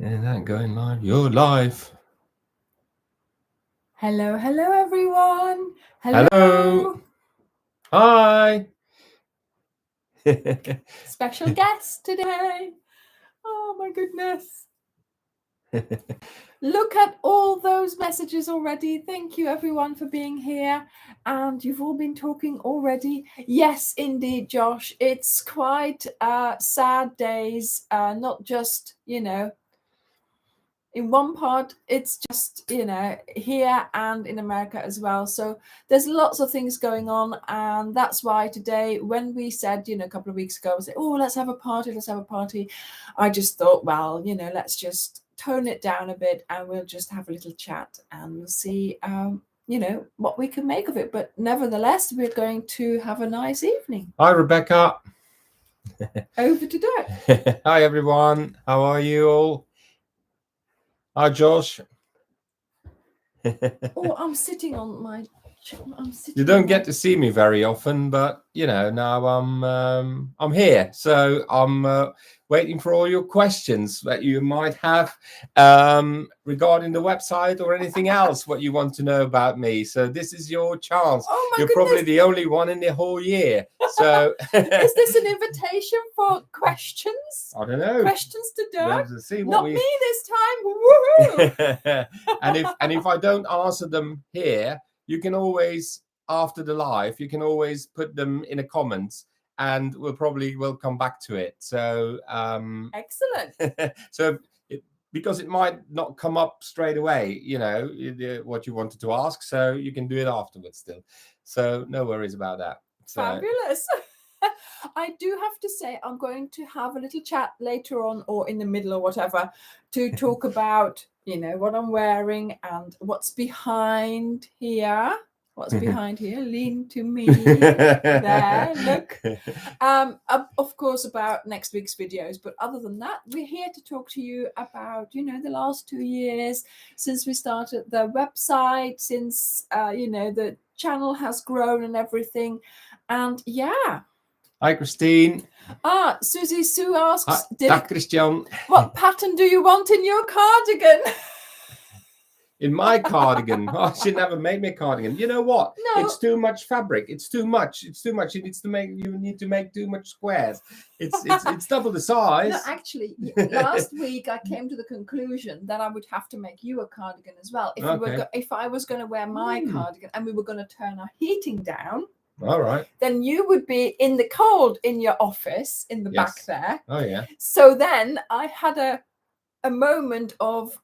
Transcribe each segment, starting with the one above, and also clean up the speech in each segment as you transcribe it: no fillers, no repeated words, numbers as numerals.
Yeah, that going live. You're live. Hello, everyone. Hello. Hi. Special guest today. Oh my goodness. Look at all those messages already. Thank you everyone for being here. And you've all been talking already. Yes, indeed, Josh. It's quite sad days. Not just, in one part, it's just, here and in America as well. So there's lots of things going on. And that's why today, when we said, a couple of weeks ago, we said, oh, let's have a party. I just thought, well, let's just tone it down a bit and we'll just have a little chat and we'll see, what we can make of it. But nevertheless, we're going to have a nice evening. Hi, Rebecca. Over to Dirk. Hi, everyone. How are you all? Hi, Josh. Oh, I'm sitting on my... You don't get to see me very often, but now I'm here, so I'm waiting for all your questions that you might have regarding the website or anything else what you want to know about me. So this is your chance. Oh my You're goodness. probably the only one in the whole year. So is this an invitation for questions? I don't know. Questions to Dirk? See what Not me this time. Woohoo! and if I don't answer them here, you can always, after the live, you can always put them in a comments and we'll come back to it. So excellent. So because it might not come up straight away, what you wanted to ask, so you can do it afterwards still. So no worries about that. So. Fabulous. I do have to say I'm going to have a little chat later on or in the middle or whatever to talk about, what I'm wearing and what's behind here. What's behind here? Lean to me. There, look. Of course, about next week's videos. But other than that, we're here to talk to you about, the last 2 years since we started the website, since, the channel has grown and everything. And yeah. Hi, Christine. Susie Sue asks, Christian. What pattern do you want in your cardigan? In my cardigan. I should never make me a cardigan. You know what? No. It's too much fabric. It's too much. You need to make too much squares. It's double the size. No, actually, last week I came to the conclusion that I would have to make you a cardigan as well. If I was going to wear my cardigan and we were going to turn our heating down. All right. Then you would be in the cold in your office in the back there. Oh yeah. So then I had a moment of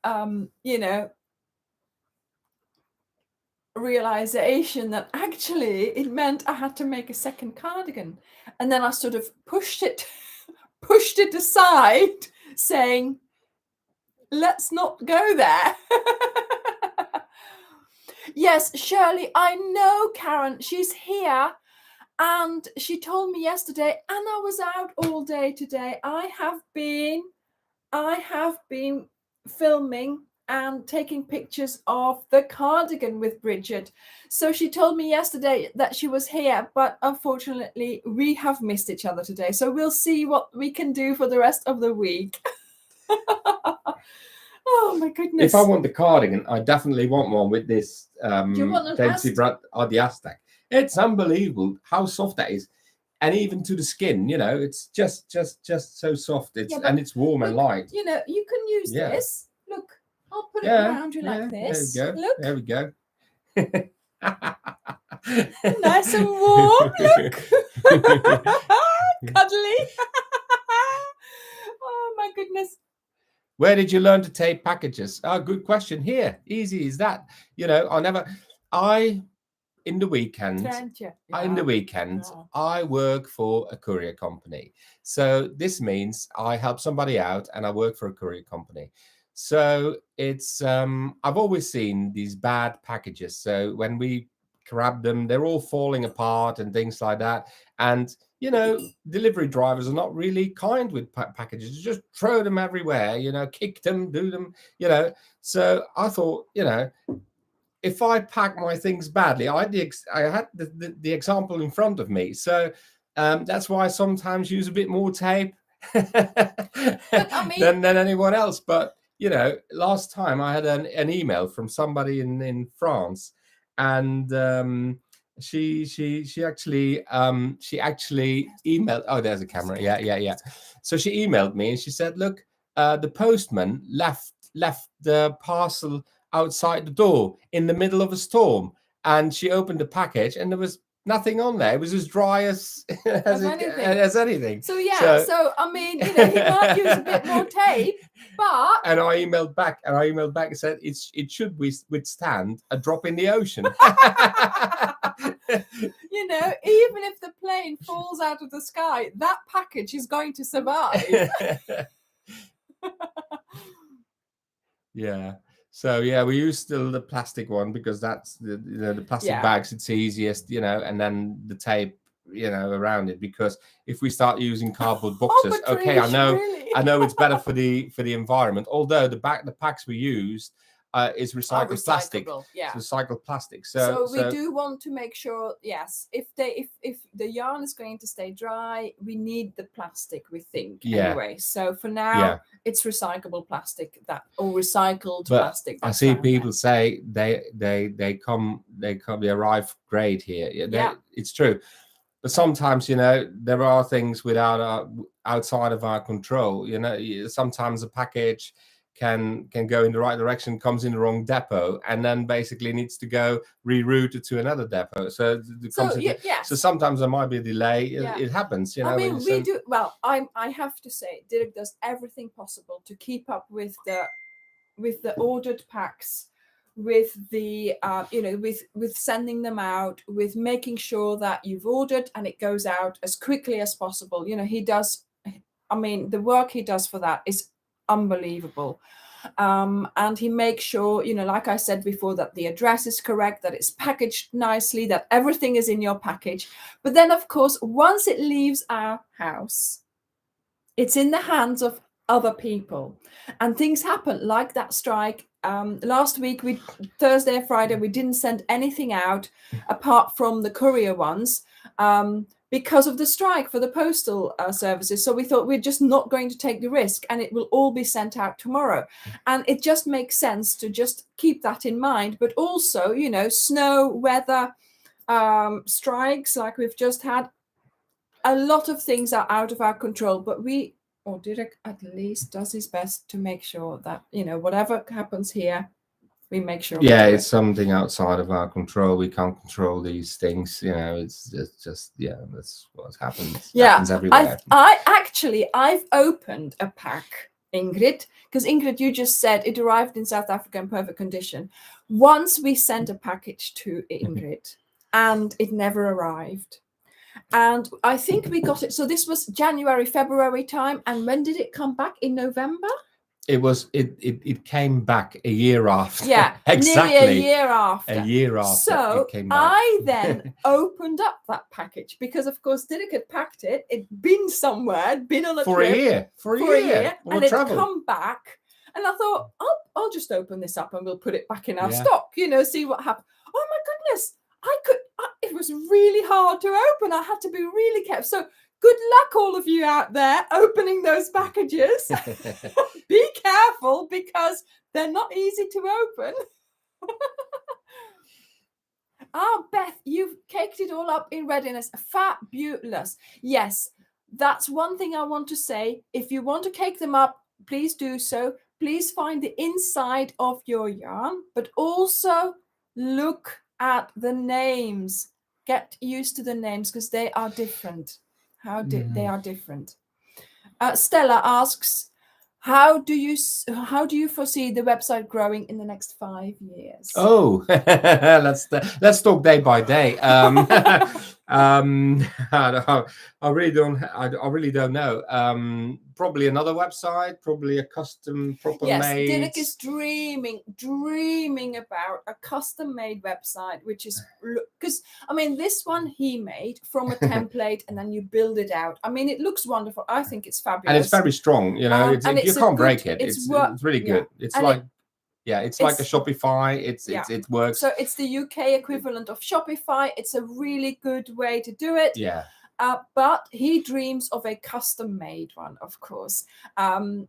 realization that actually it meant I had to make a second cardigan, and then I sort of pushed it aside, saying, "Let's not go there." Yes, Shirley, I know Karen. She's here. And she told me yesterday, and I was out all day today. I have been filming and taking pictures of the cardigan with Bridget. So she told me yesterday that she was here, but unfortunately we have missed each other today. So we'll see what we can do for the rest of the week. Oh my goodness. If I want the cardigan, I definitely want one with this fancy the Aztec. It's unbelievable how soft that is. And even to the skin, it's just so soft. And it's warm and light. You can use this. Look, I'll put it around you like this. There we go. Look. There we go. Nice and warm. Look. Cuddly. Oh my goodness. Where did you learn to tape packages? Good question. Here, easy is that. In the weekend, I work for a courier company. So this means I help somebody out and I work for a courier company. So it's, I've always seen these bad packages. So when we grab them, they're all falling apart and things like that. And delivery drivers are not really kind with packages. Just throw them everywhere, kick them, do them, So I thought, if I pack my things badly, I had the example in front of me. So that's why I sometimes use a bit more tape than anyone else. But you know, last time I had an email from somebody in France, and she actually emailed. Oh, there's a camera. Yeah. So she emailed me and she said, look, the postman left the parcel outside the door in the middle of a storm, and she opened the package and there was nothing on there. It was as dry as anything. So so I mean, you know, he might use a bit more tape, but and I emailed back and said it should withstand a drop in the ocean. You know, even if the plane falls out of the sky, that package is going to survive. Yeah. So yeah, we use still the plastic one because that's the plastic bags. It's easiest, you know, and then the tape, you know, around it. Because if we start using cardboard boxes, okay, I know it's better for the environment. Although the packs we used is recycled plastic. Yeah, it's recycled plastic. So we do want to make sure, yes, if the yarn is going to stay dry, we need the plastic, we think, anyway. So for now, it's recyclable plastic or recycled plastic. I see people say they arrive great here. It's true. But sometimes, you know, there are things outside of our control. You know, sometimes a package can go in the right direction, comes in the wrong depot, and then basically needs to go rerouted to another depot. So sometimes there might be a delay. It happens, you know. I mean, we do well. I have to say, Dirk does everything possible to keep up with the ordered packs, with the you know, with sending them out, with making sure that you've ordered and it goes out as quickly as possible. You know, he does. I mean, the work he does for that is unbelievable. And he makes sure, you know, like I said before, that the address is correct, that it's packaged nicely, that everything is in your package. But then, of course, once it leaves our house, it's in the hands of other people, and things happen like that strike. Last week, Thursday and Friday, we didn't send anything out apart from the courier ones. Because of the strike for the postal services. So we thought we're just not going to take the risk, and it will all be sent out tomorrow. And it just makes sense to just keep that in mind. But also, you know, snow, weather, strikes like we've just had, a lot of things are out of our control. But Dirk at least does his best to make sure that, you know, whatever happens here, we make sure. It's something outside of our control. We can't control these things, you know. It's just that's what happens. Happens everywhere. I've opened a pack, Ingrid, because Ingrid, you just said it arrived in South Africa in perfect condition. Once we sent a package to Ingrid and it never arrived. And I think we got it. So this was January, February time. And when did it come back? In November? It came back a year after. Yeah, exactly. Nearly a year after. A year after. So it came back. I then opened up that package because, of course, Dirk had packed it. It'd been somewhere, been on a trip for a year, and it'd come back. And I thought, I'll just open this up and we'll put it back in our stock. You know, see what happens. Oh my goodness! It was really hard to open. I had to be really careful. So good luck, all of you out there opening those packages. Be careful because they're not easy to open. Beth, you've caked it all up in readiness. Fabulous. Yes, that's one thing I want to say. If you want to cake them up, please do so. Please find the inside of your yarn, but also look at the names. Get used to the names because they are different. They are different. Stella asks, how do you foresee the website growing in the next 5 years? Oh, let's talk day by day. I really don't know. Probably another website, probably a custom, proper made. Yes, Dirk is dreaming about a custom-made website, which is because I mean this one he made from a template, and then you build it out. I mean, it looks wonderful. I think it's fabulous, and it's very strong. You know, you can't break it. It's really good. It's like. It's like a Shopify. It works. So it's the UK equivalent of Shopify. It's a really good way to do it. Yeah. But he dreams of a custom-made one, of course. And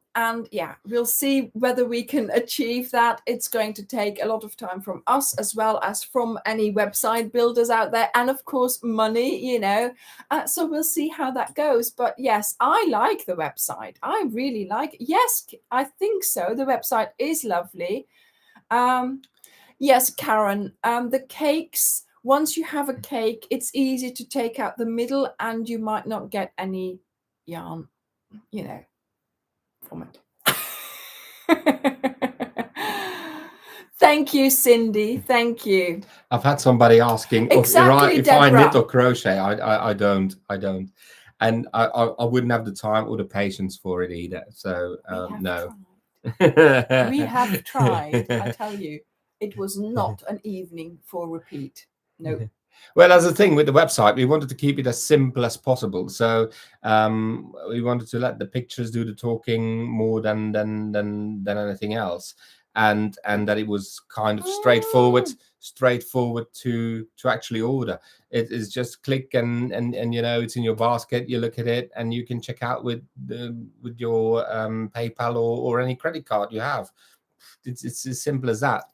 yeah, we'll see whether we can achieve that. It's going to take a lot of time from us as well as from any website builders out there, and of course money, you know. So we'll see how that goes. But yes, I like the website. I really like it. Yes, I think so. The website is lovely. Yes, Karen, the cakes, once you have a cake, it's easy to take out the middle and you might not get any yarn, you know, from it. Thank you, Cindy. Thank you. I've had somebody asking Exactly, if I knit Deborah. or crochet. I don't. And I wouldn't have the time or the patience for it either. So no. We have tried. I tell you, it was not an evening for repeat. No. Well, as a thing with the website, we wanted to keep it as simple as possible. So we wanted to let the pictures do the talking more than anything else, and that it was kind of straightforward to actually order. It is just click and you know, it's in your basket. You look at it and you can check out with your PayPal or any credit card you have. It's as simple as that.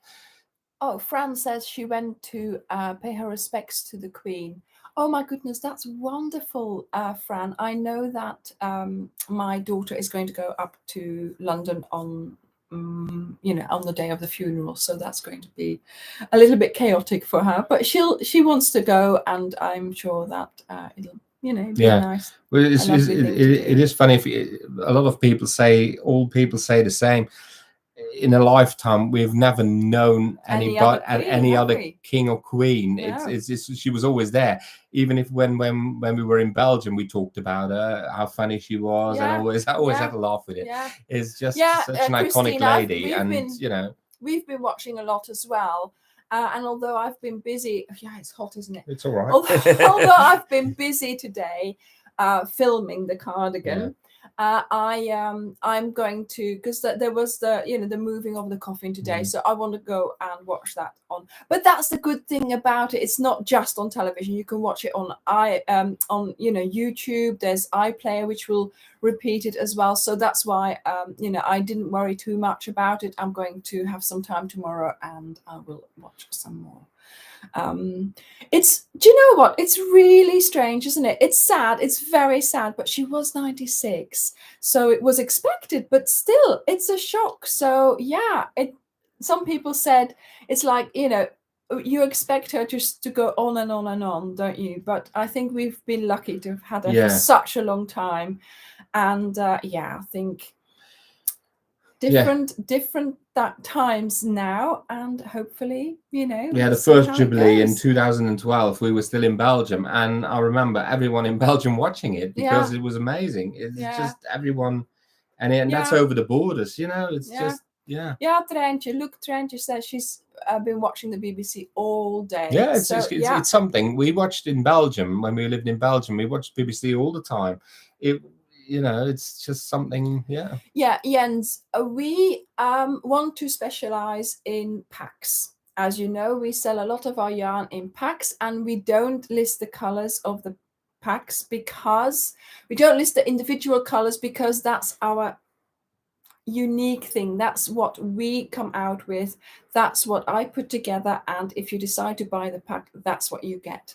Oh, Fran says she went to pay her respects to the Queen. Oh my goodness, that's wonderful, Fran. I know that my daughter is going to go up to London on, you know, on the day of the funeral. So that's going to be a little bit chaotic for her. But she wants to go, and I'm sure that it'll, you know, be nice. Well, it is funny. A lot of people say, all people say the same. In a lifetime, we've never known any other king or queen. No. It's she was always there. Even if when we were in Belgium, we talked about her, how funny she was, and always had a laugh with it. Yeah. It's just such an iconic lady, and you know, we've been watching a lot as well. And although I've been busy, yeah, it's hot, isn't it? It's all right. Although I've been busy today, filming the cardigan. Yeah. I'm going to, because there was the moving of the coffin today, so I want to go and watch that on. But that's the good thing about it. It's not just on television. You can watch it on YouTube. There's iPlayer, which will repeat it as well. So that's why I didn't worry too much about it. I'm going to have some time tomorrow and I will watch some more. Do you know what? It's really strange, isn't it? It's sad. It's very sad. But she was 96, so it was expected. But still, it's a shock. So yeah, some people said it's like, you know, you expect her just to go on and on and on, don't you? But I think we've been lucky to have had her for such a long time, and I think different times now, and hopefully, you know. Yeah, the first Jubilee in 2012, we were still in Belgium, and I remember everyone in Belgium watching it because it was amazing. It's just everyone, and that's over the borders, you know. It's just Treintje says she's been watching the BBC all day. Yeah, it's something we watched in Belgium when we lived in Belgium. We watched BBC all the time. You know, it's just something. Yeah, Jens, we want to specialize in packs. As you know, we sell a lot of our yarn in packs, and we don't list the colors of the packs because we don't list the individual colors, because that's our unique thing. That's what we come out with. That's what I put together. And if you decide to buy the pack, that's what you get.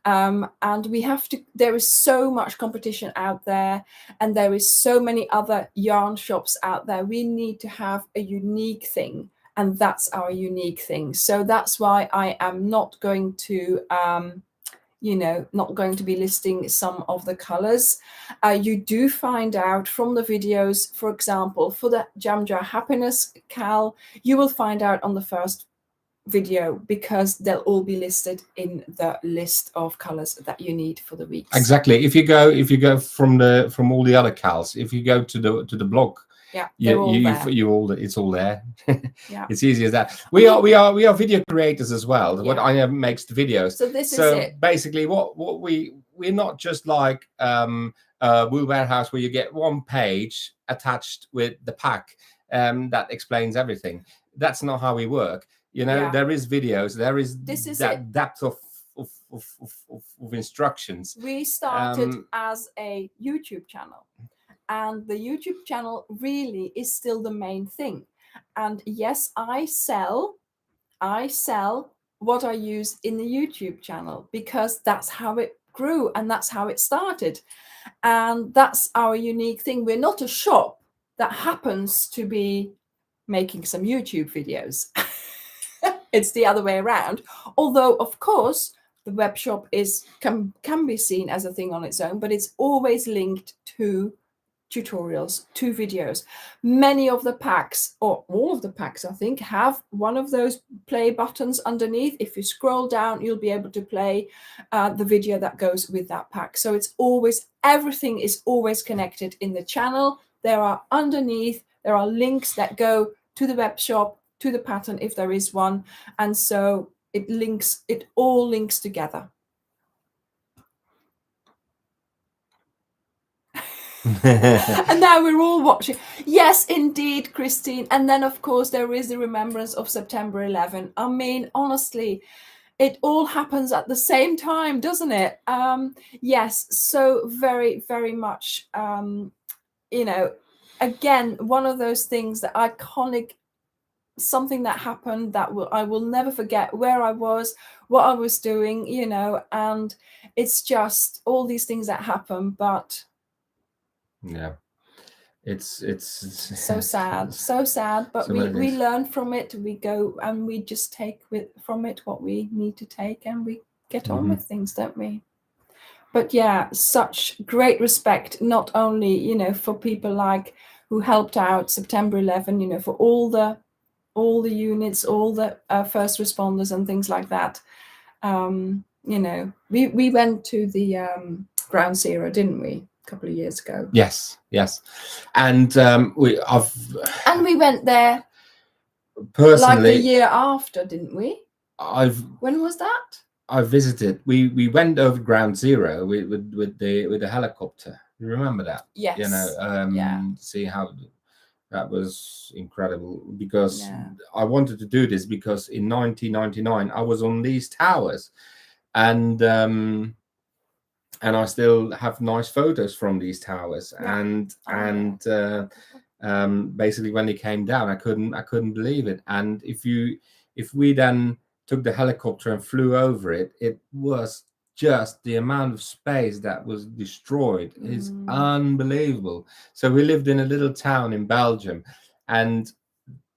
And we have to, there is so much competition out there, and there is so many other yarn shops out there. We need to have a unique thing, and that's our unique thing. So that's why I am not going to not going to be listing some of the colors. You do find out from the videos, for example, for the Jam Jar Happiness Cal, you will find out on the first video, because they'll all be listed in the list of colors that you need for the weeks. Exactly. If you go from all the other Cals, if you go to the blog, it's all there. It's easy as that. We are video creators as well. What Anja makes the videos. So this is it. Basically, we're not just like Wool Warehouse, where you get one page attached with the pack that explains everything. That's not how we work. You know, there is videos. There is that depth of of instructions. We started as a YouTube channel, and the YouTube channel really is still the main thing. And yes, I sell what I use in the YouTube channel, because that's how it grew and that's how it started. And that's our unique thing. We're not a shop that happens to be making some YouTube videos. It's the other way around. Although, of course, the web shop can be seen as a thing on its own, but it's always linked to tutorials, to videos. Many of the packs, or all of the packs, I think, have one of those play buttons underneath. If you scroll down, you'll be able to play the video that goes with that pack. So it's always, everything is always connected in the channel. There are links that go to the web shop, to the pattern if there is one, and so it all links together. And now we're all watching. Yes, indeed, Christine. And then, of course, there is the remembrance of September 11. I mean, honestly, it all happens at the same time, doesn't it? Yes, so very, very much, again, one of those things, that iconic, something that happened that I will never forget, where I was, what I was doing, and it's just all these things that happen. But yeah, it's so sad, so sad. But we learn from it. We go and we just take from it what we need to take, and we get on with things, don't we? But yeah, such great respect, not only for people like who helped out September 11, for all the units, all the first responders and things like that. We went to the Ground Zero, didn't we, a couple of years ago? Yes, and we went there personally, like the year after, didn't we? When was that? I visited. We went over Ground Zero with the helicopter. You remember that? Yes. See how. That was incredible, because I wanted to do this because in 1999 I was on these towers, and I still have nice photos from these towers. Basically, when they came down, I couldn't believe it. And if we then took the helicopter and flew over it, it was just the amount of space that was destroyed is unbelievable. So we lived in a little town in Belgium, and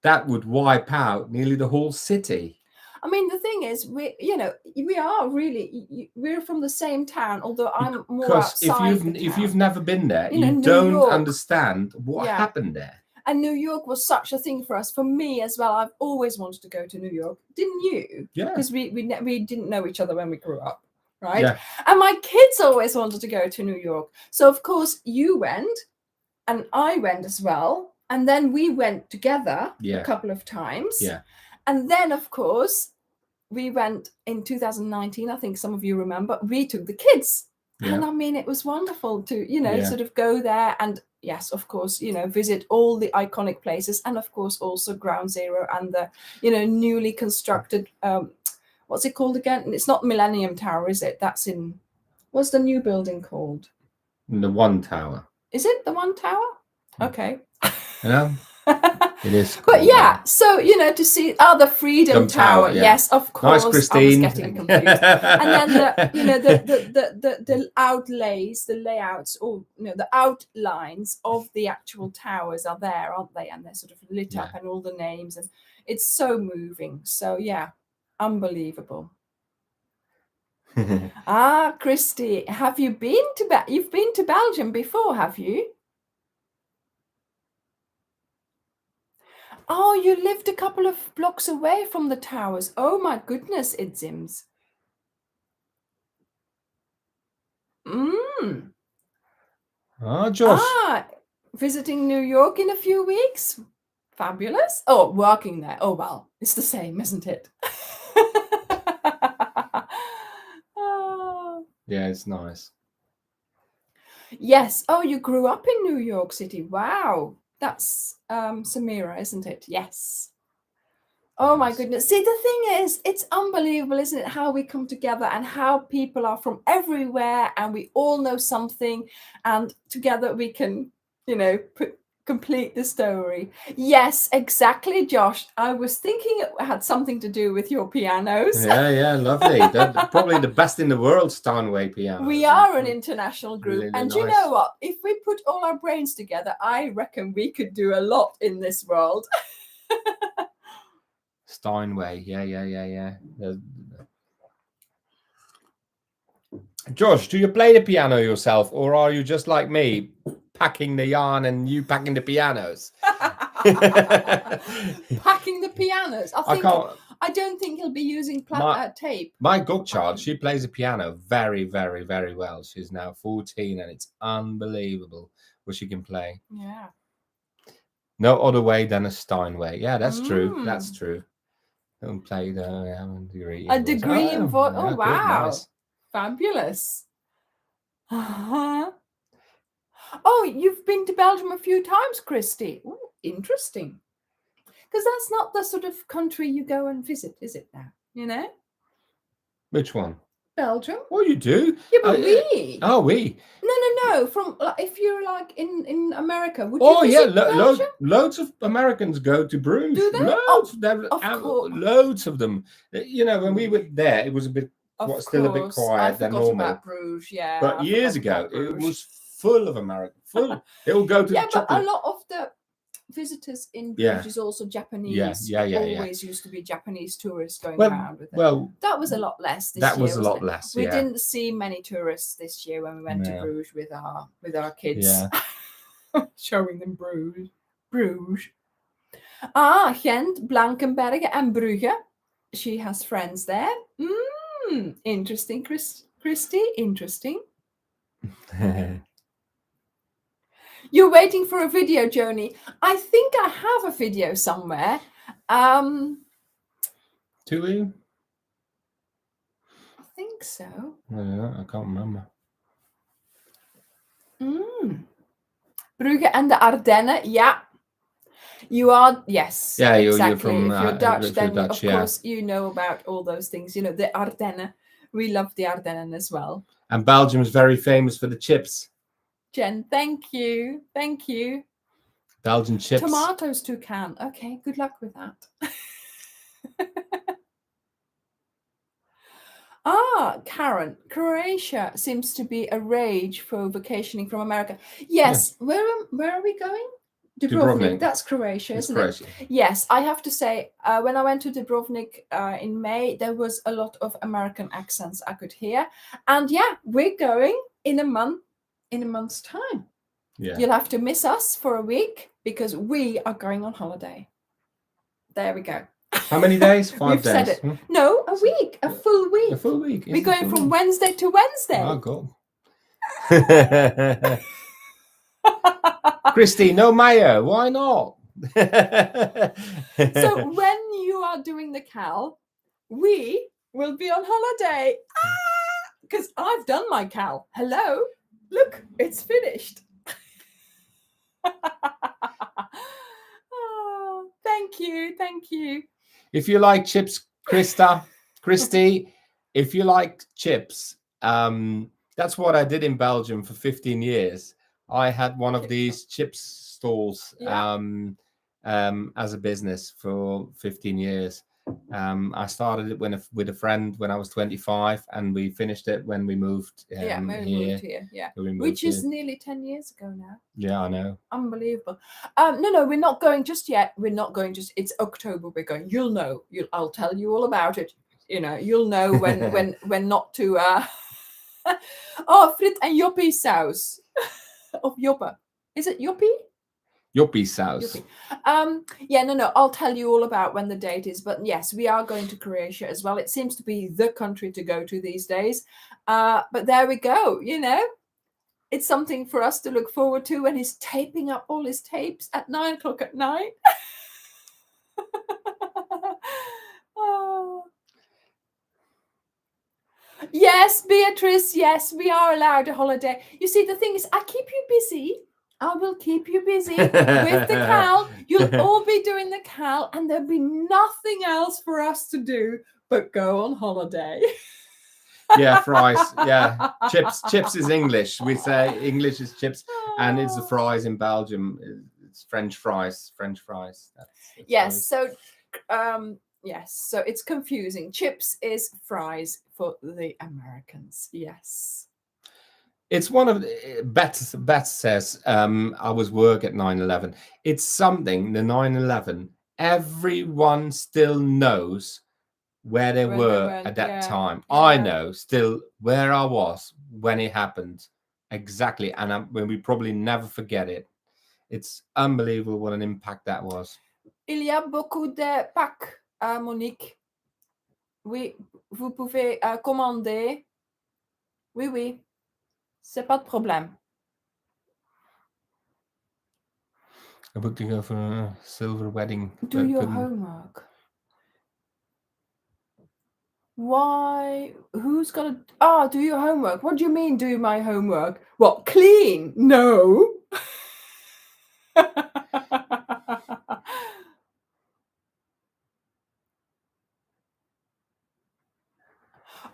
that would wipe out nearly the whole city. I mean, the thing is, we're from the same town, although I'm more outside. If you've never been there, you don't understand what happened there. And New York was such a thing for us, for me as well. I've always wanted to go to New York. Didn't you? Yeah. Because we didn't know each other when we grew up, right? Yeah. And my kids always wanted to go to New York. So of course you went, and I went as well, and then we went together a couple of times. Yeah. And then of course we went in 2019. I think some of you remember. We took the kids. Yeah. And I mean, it was wonderful to, sort of go there and, yes, of course, visit all the iconic places, and of course also Ground Zero and the, newly constructed, what's it called again? It's not Millennium Tower, is it? That's what's the new building called? The One Tower. Is it the One Tower? Okay. Yeah. It is. But yeah, so to see the Freedom Tower. Yeah. Yes, of course. Nice, Christine. I was getting confused. And then the outlays, the layouts, or the outlines of the actual towers are there, aren't they? And they're sort of lit up, and all the names, and it's so moving. So yeah, unbelievable. Christy, have you been to you've been to Belgium before, have you? Oh, you lived a couple of blocks away from the towers. Oh my goodness, it seems. Josh. Visiting New York in a few weeks. Fabulous. Oh, working there. Oh, well, it's the same, isn't it? Yeah, it's nice. Yes. Oh, you grew up in New York City. Wow. That's Samira, isn't it? Yes. Oh my goodness. See, the thing is, it's unbelievable, isn't it? How we come together and how people are from everywhere and we all know something and together we can, complete the story. Yes, exactly, Josh. I was thinking it had something to do with your pianos. Yeah, lovely. They're probably the best in the world, Steinway pianos. We are an international group. Really and nice. You know what? If we put all our brains together, I reckon we could do a lot in this world. Steinway, yeah. Josh, do you play the piano yourself, or are you just like me, packing the yarn and you packing the pianos? Packing the pianos. I don't think he'll be using tape. My godchild, she plays the piano very, very, very well. She's now 14, and it's unbelievable what she can play. Yeah. No other way than a Steinway. Yeah, that's true. That's true. Don't play a degree in voice. Oh, wow. Nice. Fabulous. Oh, you've been to Belgium a few times, Christy. Ooh, interesting. Because that's not the sort of country you go and visit, is it now? You know? Which one? Belgium. Oh, you do? Yeah, but we. Oh, we. No. From if you're like in America, would you visit Belgium? Loads of Americans go to Bruges. Do they? Loads of them. You know, when we were there, it was still a bit quiet than normal. About Bruges, yeah. But years ago, it was full of Americans. Full. It will go to the chocolate. But a lot of the visitors in Bruges is also Japanese. Yeah. Always used to be Japanese tourists going around with it. Well, that was a lot less this year. That was a lot less. We didn't see many tourists this year when we went to Bruges with our kids. Yeah. Showing them Bruges. Ghent, Blankenberge and Brugge. She has friends there. Interesting, Christy. Interesting. You're waiting for a video, Joni. I think I have a video somewhere. Do we? I think so. I can't remember. Brugge and the Ardennen. Yeah. You are, yes. Yeah, exactly. You're from if you're Dutch, then Dutch, of course you know about all those things. You know, the Ardennen. We love the Ardennen as well. And Belgium is very famous for the chips. Jen, thank you. Belgian chips. Tomatoes to can. Okay, good luck with that. Karen, Croatia seems to be a rage for vacationing from America. Yes, yeah. Where are we going? Dubrovnik. That's Croatia, isn't it? Yes, I have to say, when I went to Dubrovnik in May, there was a lot of American accents I could hear. And yeah, we're going in a month's time. Yeah. You'll have to miss us for a week because we are going on holiday. There we go. How many days? 5 days. Said it. No, a week, a full week. A full week. We're going from Wednesday to Wednesday. Oh, God. Christy, no mayo. Why not? So when you are doing the cal, we will be on holiday. Because I've done my cal. Hello. Look, it's finished. Oh, thank you. If you like chips, Christy, if you like chips, that's what I did in Belgium for 15 years. I had one of these chips stalls as a business for 15 years. I started it with a friend when I was 25, and we finished it when we moved here. Which is nearly 10 years ago now. Yeah, I know. Unbelievable. No, we're not going just yet. It's October we're going. You'll know. I'll tell you all about it. You know, you'll know when not to Frit and Joppie saus. Of Joppe. Is it Joppie? Joppie saus. I'll tell you all about when the date is. But yes, we are going to Croatia as well. It seems to be the country to go to these days. But there we go. You know, it's something for us to look forward to when he's taping up all his tapes at 9:00 at night. Oh. Yes, Beatrice. Yes, we are allowed a holiday. You see, the thing is, I keep you busy. I will keep you busy with the cowl. You'll all be doing the cowl, and there'll be nothing else for us to do but go on holiday. Yeah, fries. Yeah, chips. Chips is English. We say English is chips, and it's the fries in Belgium. It's French fries. French fries. That's yes. So, yes. So it's confusing. Chips is fries for the Americans. Yes. It's one of the Beth says, I was work at 9/11. It's something, the 9/11, everyone still knows where they were at that time. Yeah. I know still where I was when it happened. Exactly. And when we probably never forget it. It's unbelievable what an impact that was. Il y a beaucoup de packs, Monique. Oui, vous pouvez commander. Oui, oui. C'est pas de problème. I booked to go for a silver wedding. Do your homework. Why? Who's gonna? Do your homework. What do you mean, do my homework? What, clean? No.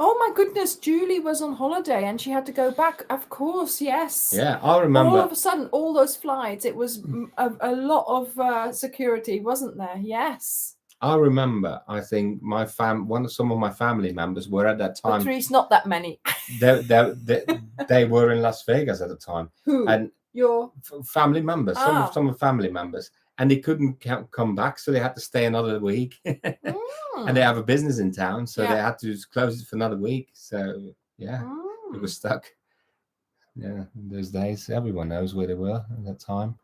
Oh my goodness, Julie was on holiday and she had to go back. Of course, yes. Yeah, I remember. All of a sudden, all those flights, it was a lot of security, wasn't there? Yes. I remember, I think some of my family members were at that time. But three's not that many. They were in Las Vegas at the time. Who? And your family members, some of family members, and they couldn't come back, so they had to stay another week. And they have a business in town, so they had to close it for another week. So it was stuck. Yeah, in those days, everyone knows where they were at that time.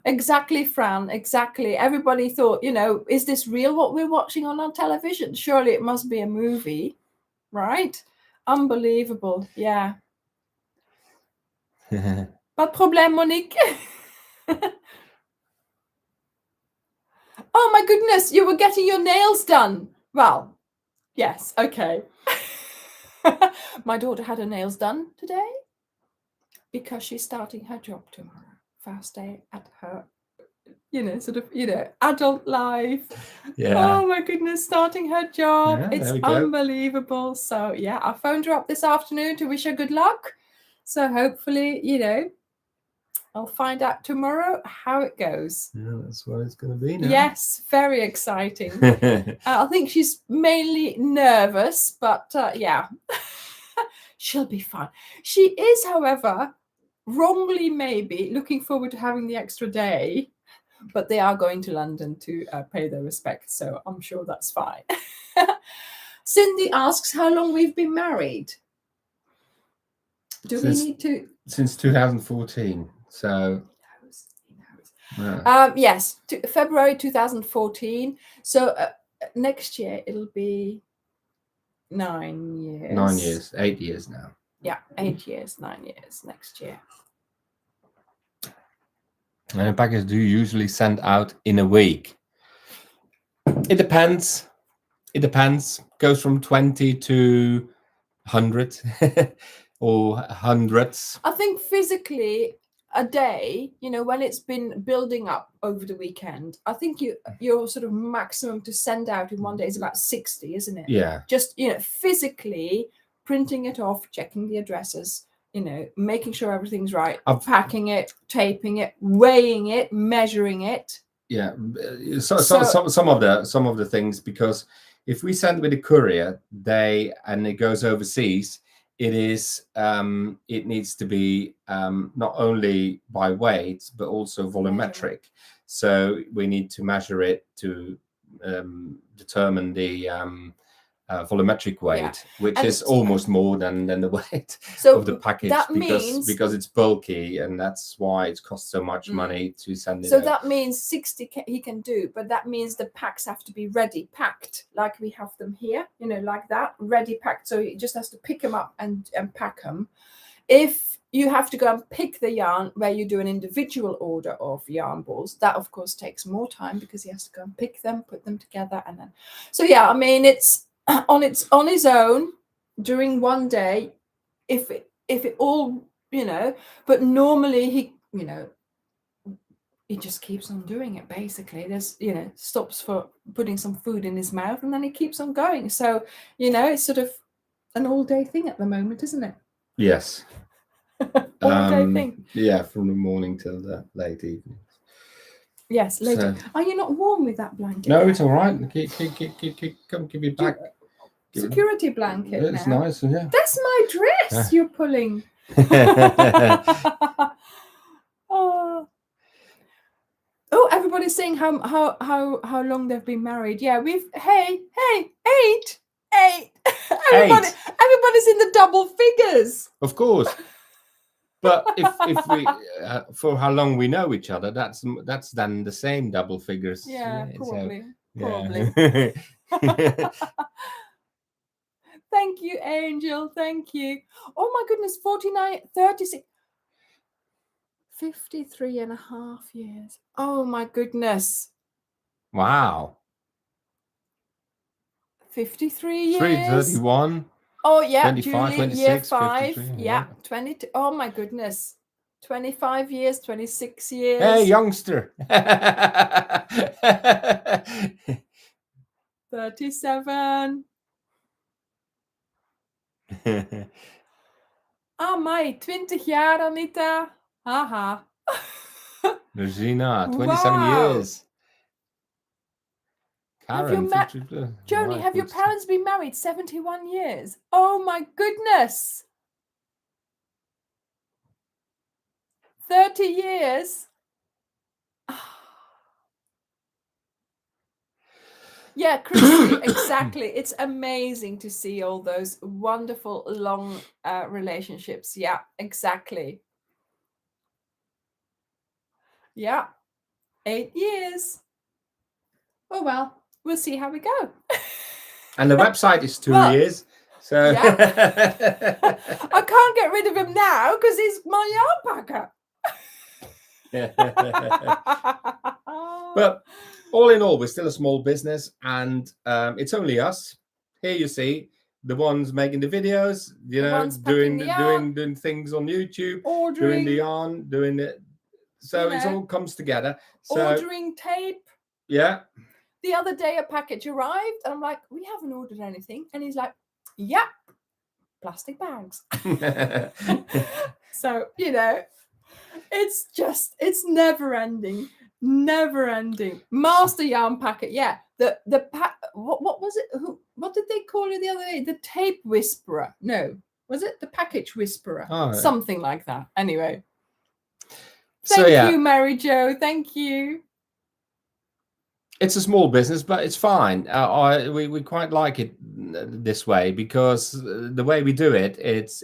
Exactly, Fran, exactly. Everybody thought, is this real what we're watching on our television? Surely it must be a movie, right? Unbelievable, yeah. Pas de problème, Monique. Oh my goodness, you were getting your nails done. Well, yes, okay. My daughter had her nails done today because she's starting her job tomorrow. First day at her, adult life. Yeah. Oh my goodness, starting her job. Yeah, it's unbelievable. So yeah, I phoned her up this afternoon to wish her good luck. So hopefully, I'll find out tomorrow how it goes. Yeah, that's what it's going to be now. Yes, very exciting. I think she's mainly nervous, but yeah, she'll be fine. She is, however, wrongly maybe looking forward to having the extra day, but they are going to London to pay their respects, so I'm sure that's fine. Cindy asks how long we've been married. We need to? Since 2014. So he knows. Yes, February 2014. So next year it'll be 9 years. 9 years, 8 years now. Yeah, 8 years, 9 years next year. And the package do you usually send out in a week? It depends. Goes from 20 to 100 or hundreds. I think physically a day, when it's been building up over the weekend, I think your sort of maximum to send out in one day is about 60, isn't it? Yeah. Just, physically printing it off, checking the addresses, making sure everything's right, packing it, taping it, weighing it, measuring it. Yeah. So some of the things, because if we send with a courier, and it goes overseas, it needs to be not only by weight but also volumetric. So we need to measure it to determine the volumetric weight, which is almost more than the weight of the package, because it's bulky, and that's why it costs so much money to send it. So that means 60 he can do, but that means the packs have to be ready packed, like we have them here, like that, ready packed. So he just has to pick them up and pack them. If you have to go and pick the yarn where you do an individual order of yarn balls, that of course takes more time because he has to go and pick them, put them together, and then. So yeah, I mean, it's on his own during one day, if it all, but normally he, he just keeps on doing it. Basically, there's stops for putting some food in his mouth, and then he keeps on going. So it's sort of an all-day thing at the moment, isn't it? Yes. All-day thing. Yeah, from the morning till the late evening. Yes, later. Are you not warm with that blanket? No, it's all right. Come give it back. Security blanket. It's now. nice, yeah. That's my dress you're pulling. Oh, everybody's saying how long they've been married. Yeah, hey, 8. Everybody's in the double figures. Of course. But if we for how long we know each other, that's then the same double figures. Yeah, probably. So, probably. Thank you, Angel. Thank you. Oh my goodness, 49, 36, 53 and a half years. Oh my goodness. Wow. 53 years. 31. Oh yeah, 25, Julie, 26, year 5. 53, yeah, 22. Oh my goodness. 25 years, 26 years. Hey, youngster. 37. Ah, my 20 jaar, Anita. Haha. Regina, 27 years. Karen, Joni, have your parents been married 71 years? Oh my goodness. 30 years. Yeah, Chrissy, exactly. It's amazing to see all those wonderful long relationships. Yeah, exactly. Yeah, 8 years. Oh, well, we'll see how we go. And the website is 2 years. So yeah. I can't get rid of him now because he's my alpaca. But all in all, we're still a small business, and it's only us. Here you see the ones making the videos, doing things on YouTube, doing the yarn, doing it. So it all comes together. So, ordering tape. Yeah. The other day a package arrived, and I'm like, we haven't ordered anything. And he's like, yeah, plastic bags. So, it's never ending. Never ending. Master yarn packet. Yeah. The what was it? What did they call it the other day? The tape whisperer. No. Was it the package whisperer? Oh, yeah. Something like that. Anyway. Thank you, Mary Jo. Thank you. It's a small business, but it's fine. We quite like it this way because the way we do it, it's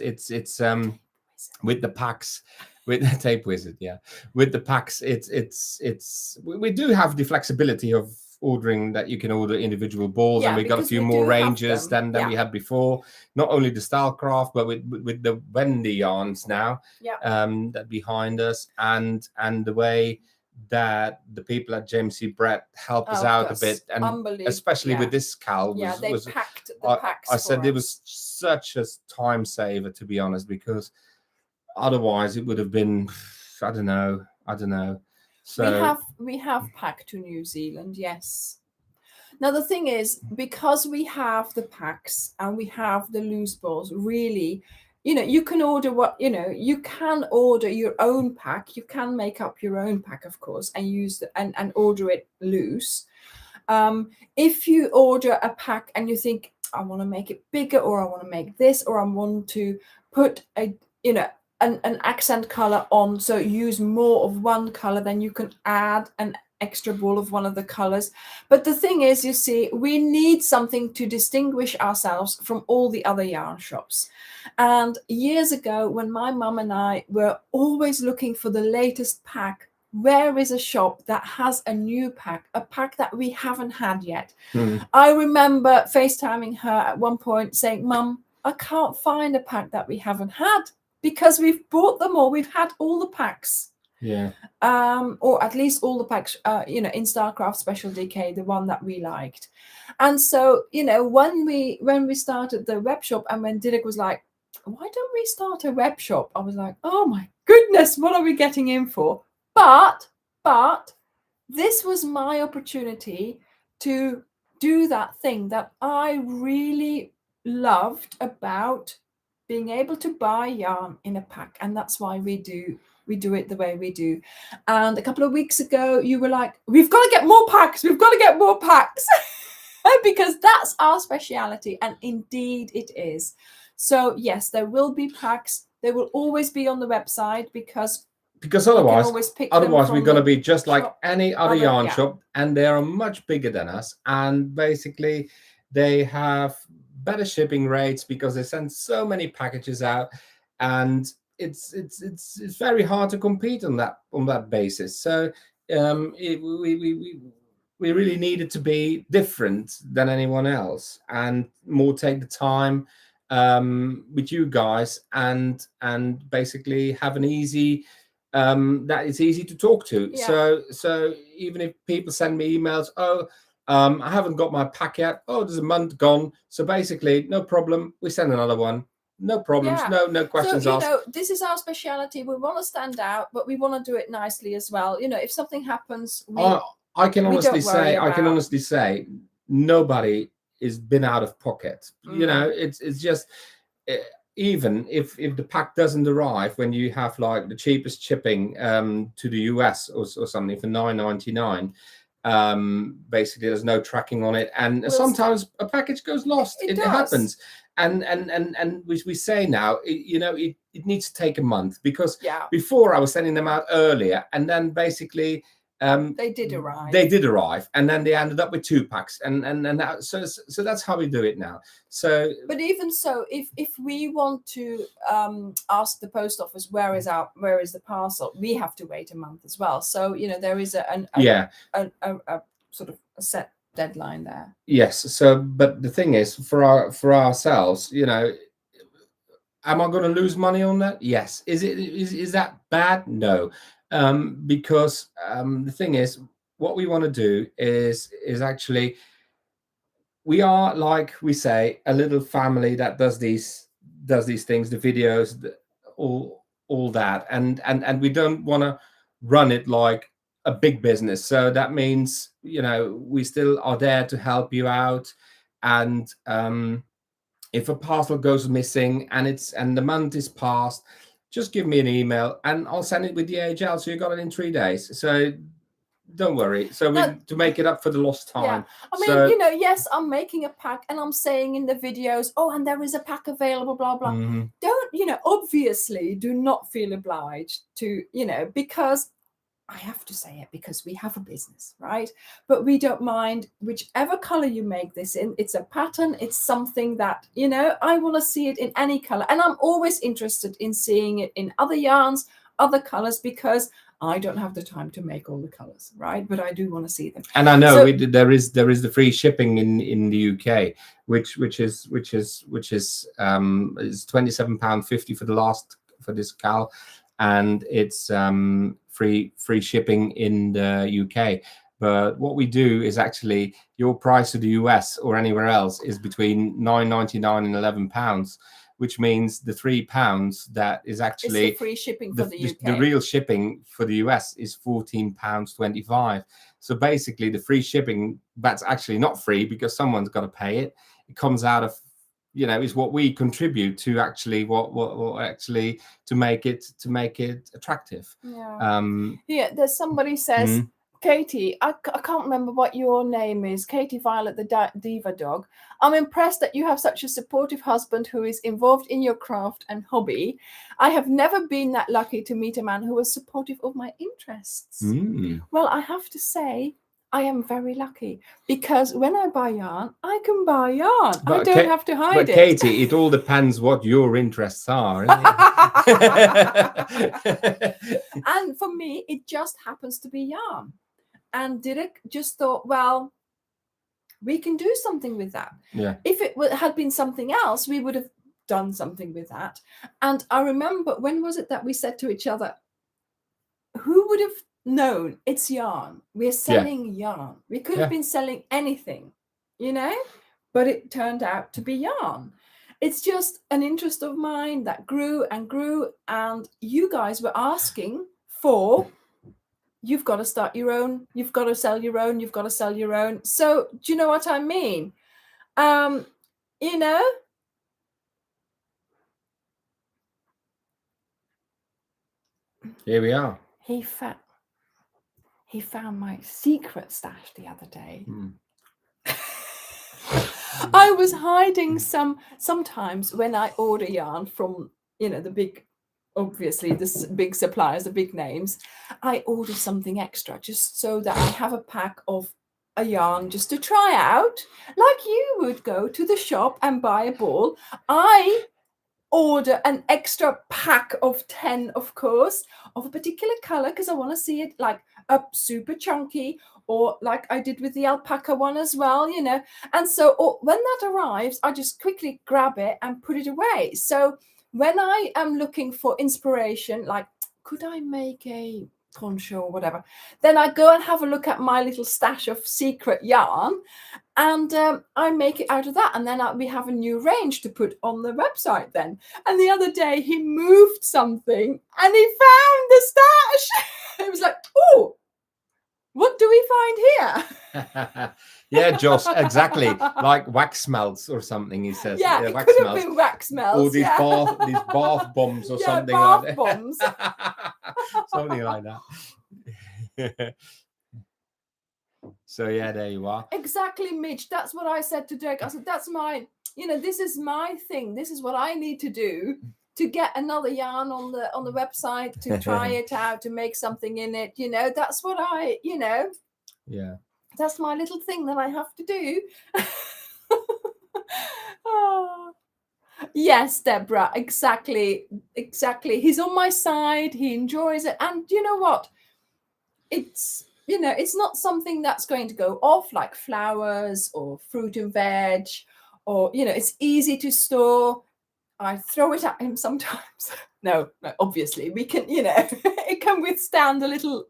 with the packs, with the tape wizard, with the packs, we do have the flexibility of ordering that you can order individual balls, and we got a few more ranges than we had before. Not only the Stylecraft, but with the Wendy yarns now, that behind us, and the way that the people at JMC Brett helped us out a bit, and especially with this cowl, they packed the packs. I said it was such a time saver, to be honest, because otherwise it would have been, I don't know. So we have packed to New Zealand, yes. Now the thing is, because we have the packs and we have the loose balls, really, you can order you can order your own pack. You can make up your own pack, of course, and use and order it loose. If you order a pack and you think, I want to make it bigger, or I want to make this, or I want to put an accent color on, so use more of one color, then you can add an extra ball of one of the colors. But the thing is, you see, we need something to distinguish ourselves from all the other yarn shops. And years ago, when my mum and I were always looking for the latest pack, where is a shop that has a new pack, a pack that we haven't had yet? I remember FaceTiming her at one point saying, Mum, I can't find a pack that we haven't had, because we've bought them all. We've had all the packs. Yeah. Or at least all the packs, in Starcraft Special DK, the one that we liked. And so, when we started the web shop, and when Dirk was like, why don't we start a web shop? I was like, oh my goodness, what are we getting in for? But But this was my opportunity to do that thing that I really loved about being able to buy yarn in a pack. And that's why we do it the way we do. And a couple of weeks ago, you were like, we've got to get more packs. We've got to get more packs. Because that's our speciality. And indeed it is. So yes, there will be packs. They will always be on the website because otherwise we're going to be just like shop, any other yarn shop, and they are much bigger than us, and basically they have better shipping rates because they send so many packages out, and it's very hard to compete on that basis. So we really needed to be different than anyone else and more take the time with you guys and basically have an easy that it's easy to talk to. Yeah. So even if people send me emails, I haven't got my pack yet, there's a month gone, so basically no problem, we send another one, no problems. Yeah. no questions so, asked. This is our speciality. We want to stand out, but we want to do it nicely as well. If something happens, I can honestly say nobody is been out of pocket. It's just even if the pack doesn't arrive when you have like the cheapest shipping to the US or something for $9.99, basically there's no tracking on it, and sometimes a package goes lost. It happens, and we say now it needs to take a month, because before I was sending them out earlier, and then basically they did arrive, and then they ended up with 2 packs, and that, so that's how we do it now. So but even so, if we want to ask the post office where is the parcel, we have to wait a month as well. So there is a sort of a set deadline there. Yes. So but the thing is, for ourselves, am I going to lose money on that? Yes. Is that bad? No. Because the thing is, what we want to do is actually, we are, like we say, a little family that does these things, the videos, all that, and we don't want to run it like a big business. So that means we still are there to help you out, and if a parcel goes missing and the month is passed, just give me an email and I'll send it with DHL, so you got it in 3 days. So don't worry. So to make it up for the lost time. I mean, yes, I'm making a pack and I'm saying in the videos, and there is a pack available, blah blah. Mm-hmm. Don't obviously do not feel obliged to, because I have to say it, because we have a business, right? But we don't mind whichever color you make this in. It's a pattern. It's something that, I want to see it in any color. And I'm always interested in seeing it in other yarns, other colors, because I don't have the time to make all the colors, right? But I do want to see them. And I know there is the free shipping in the UK, which is £27.50 for this cal, and it's free shipping in the UK. But what we do is actually, your price to the US or anywhere else is between £9.99 and £11, which means the £3 that is actually the free shipping for the UK. The real shipping for the US is £14.25. So basically, the free shipping, that's actually not free because someone's got to pay it. It comes out of, is what we contribute to actually what actually to make it attractive. There's somebody says, Katie, I can't remember what your name is, Katie Violet the Diva Dog. I'm impressed that you have such a supportive husband who is involved in your craft and hobby. I have never been that lucky to meet a man who was supportive of my interests. Well, I have to say, I am very lucky, because when I buy yarn, I can buy yarn. But I don't have to hide it. But Katie, it all depends what your interests are, isn't it? And for me, it just happens to be yarn. And Dirk just thought, well, we can do something with that. Yeah. If it had been something else, we would have done something with that. And I remember, when was it that we said to each other, who would have known it's yarn? We're selling yarn. We could have been selling anything, but it turned out to be yarn. It's just an interest of mine that grew and grew, and you guys were asking for you've got to start your own, you've got to sell your own, you've got to sell your own. So do you know what I mean? You know, Here we are. he found my secret stash the other day. I was hiding sometimes when I order yarn from, the big, obviously the big suppliers, the big names, I order something extra just so that I have a pack of a yarn just to try out, like you would go to the shop and buy a ball. I order an extra pack of 10, of course, of a particular color because I want to see it like up super chunky, or like I did with the alpaca one as well, and so when that arrives, I just quickly grab it and put it away. So when I am looking for inspiration, like could I make a poncho or whatever, then I go and have a look at my little stash of secret yarn, and I make it out of that, and then we have a new range to put on the website then. And the other day he moved something and he found the stash. It was like, oh, what do we find here? Yeah, Josh, exactly. Like wax melts or something, he says. Yeah, it wax could have melts. been wax melts. Or these bath bombs or something bath like that. bombs. Something like that. So yeah, there you are. Exactly, Mitch. That's what I said to Dirk. I said, that's my, this is my thing. This is what I need to do to get another yarn on the website, to try it out, to make something in it. That's what I, Yeah. That's my little thing that I have to do. Oh. Yes, Deborah, exactly. He's on my side. He enjoys it. And you know what? It's not something that's going to go off like flowers or fruit and veg, or, it's easy to store. I throw it at him sometimes. No, obviously we can, it can withstand a little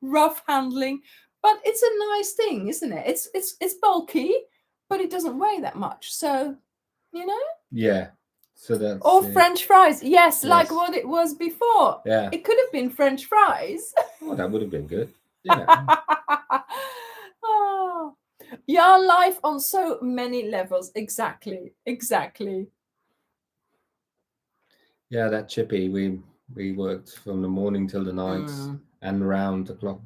rough handling, but it's a nice thing, isn't it? It's bulky, but it doesn't weigh that much. So, Yeah. So that's French fries. Yes, like what it was before. Yeah. It could have been French fries. Oh, that would have been good. Yeah. Oh, yarn life on so many levels. Exactly. Yeah, that chippy, we worked from the morning till the night and round the clock.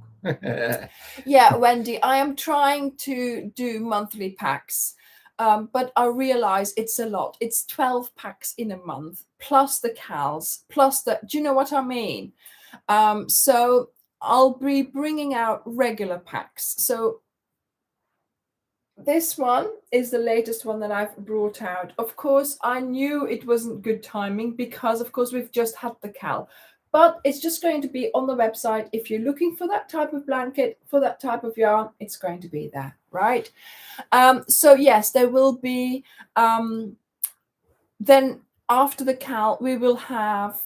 Yeah, Wendy, I am trying to do monthly packs, but I realize it's a lot. It's 12 packs in a month, plus the cals, plus do you know what I mean? So I'll be bringing out regular packs. So this one is the latest one that I've brought out. Of course, I knew it wasn't good timing because, of course, we've just had the cal. But it's just going to be on the website. If you're looking for that type of blanket, for that type of yarn, it's going to be there, right? So, yes, there will be. Then after the cal, we will have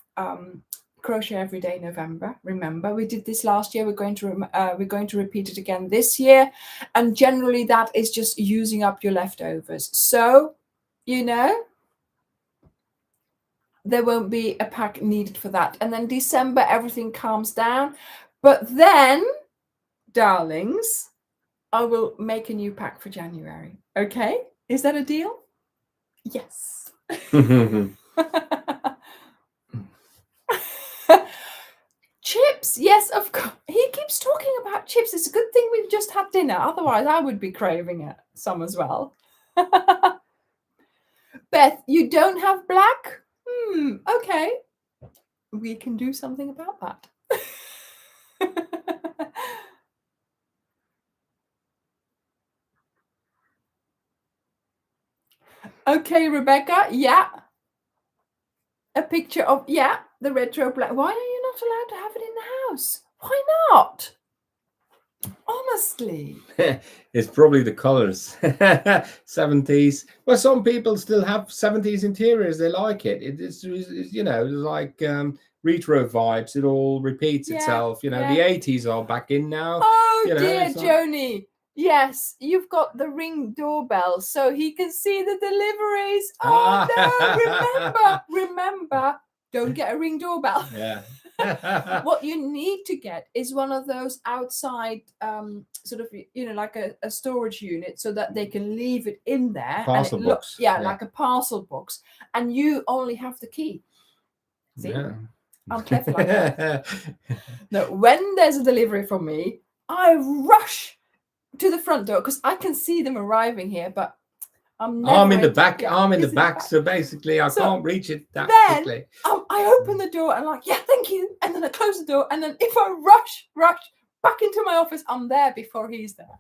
Crochet Every Day November. Remember, we did this last year. We're going to repeat it again this year, and generally that is just using up your leftovers. So, there won't be a pack needed for that. And then December, everything calms down. But then, darlings, I will make a new pack for January. Okay, is that a deal? Yes. Chips, yes, of course. He keeps talking about chips. It's a good thing we've just had dinner. Otherwise, I would be craving it some as well. Beth, you don't have black? Okay. We can do something about that. Okay, Rebecca. Yeah. A picture of, the retro black. Why are you not allowed to have it in the house? Why not? Honestly. It's probably the colors. 70s. Well, some people still have 70s interiors. They like it. It's like retro vibes. It all repeats itself. The 80s are back in now. Oh, dear, Joni. Yes, you've got the Ring doorbell so he can see the deliveries. Oh, no, remember, don't get a Ring doorbell. Yeah. What you need to get is one of those outside sort of, like a storage unit, so that they can leave it in there. Parcel and box. like a parcel box, and you only have the key. See, I'm clever like that. No, when there's a delivery from me, I rush to the front door because I can see them arriving here, but I'm in the back. I'm in the back. So basically, I can't reach it that quickly. I open the door and like, yeah, thank you. And then I close the door. And then if I rush back into my office, I'm there before he's there.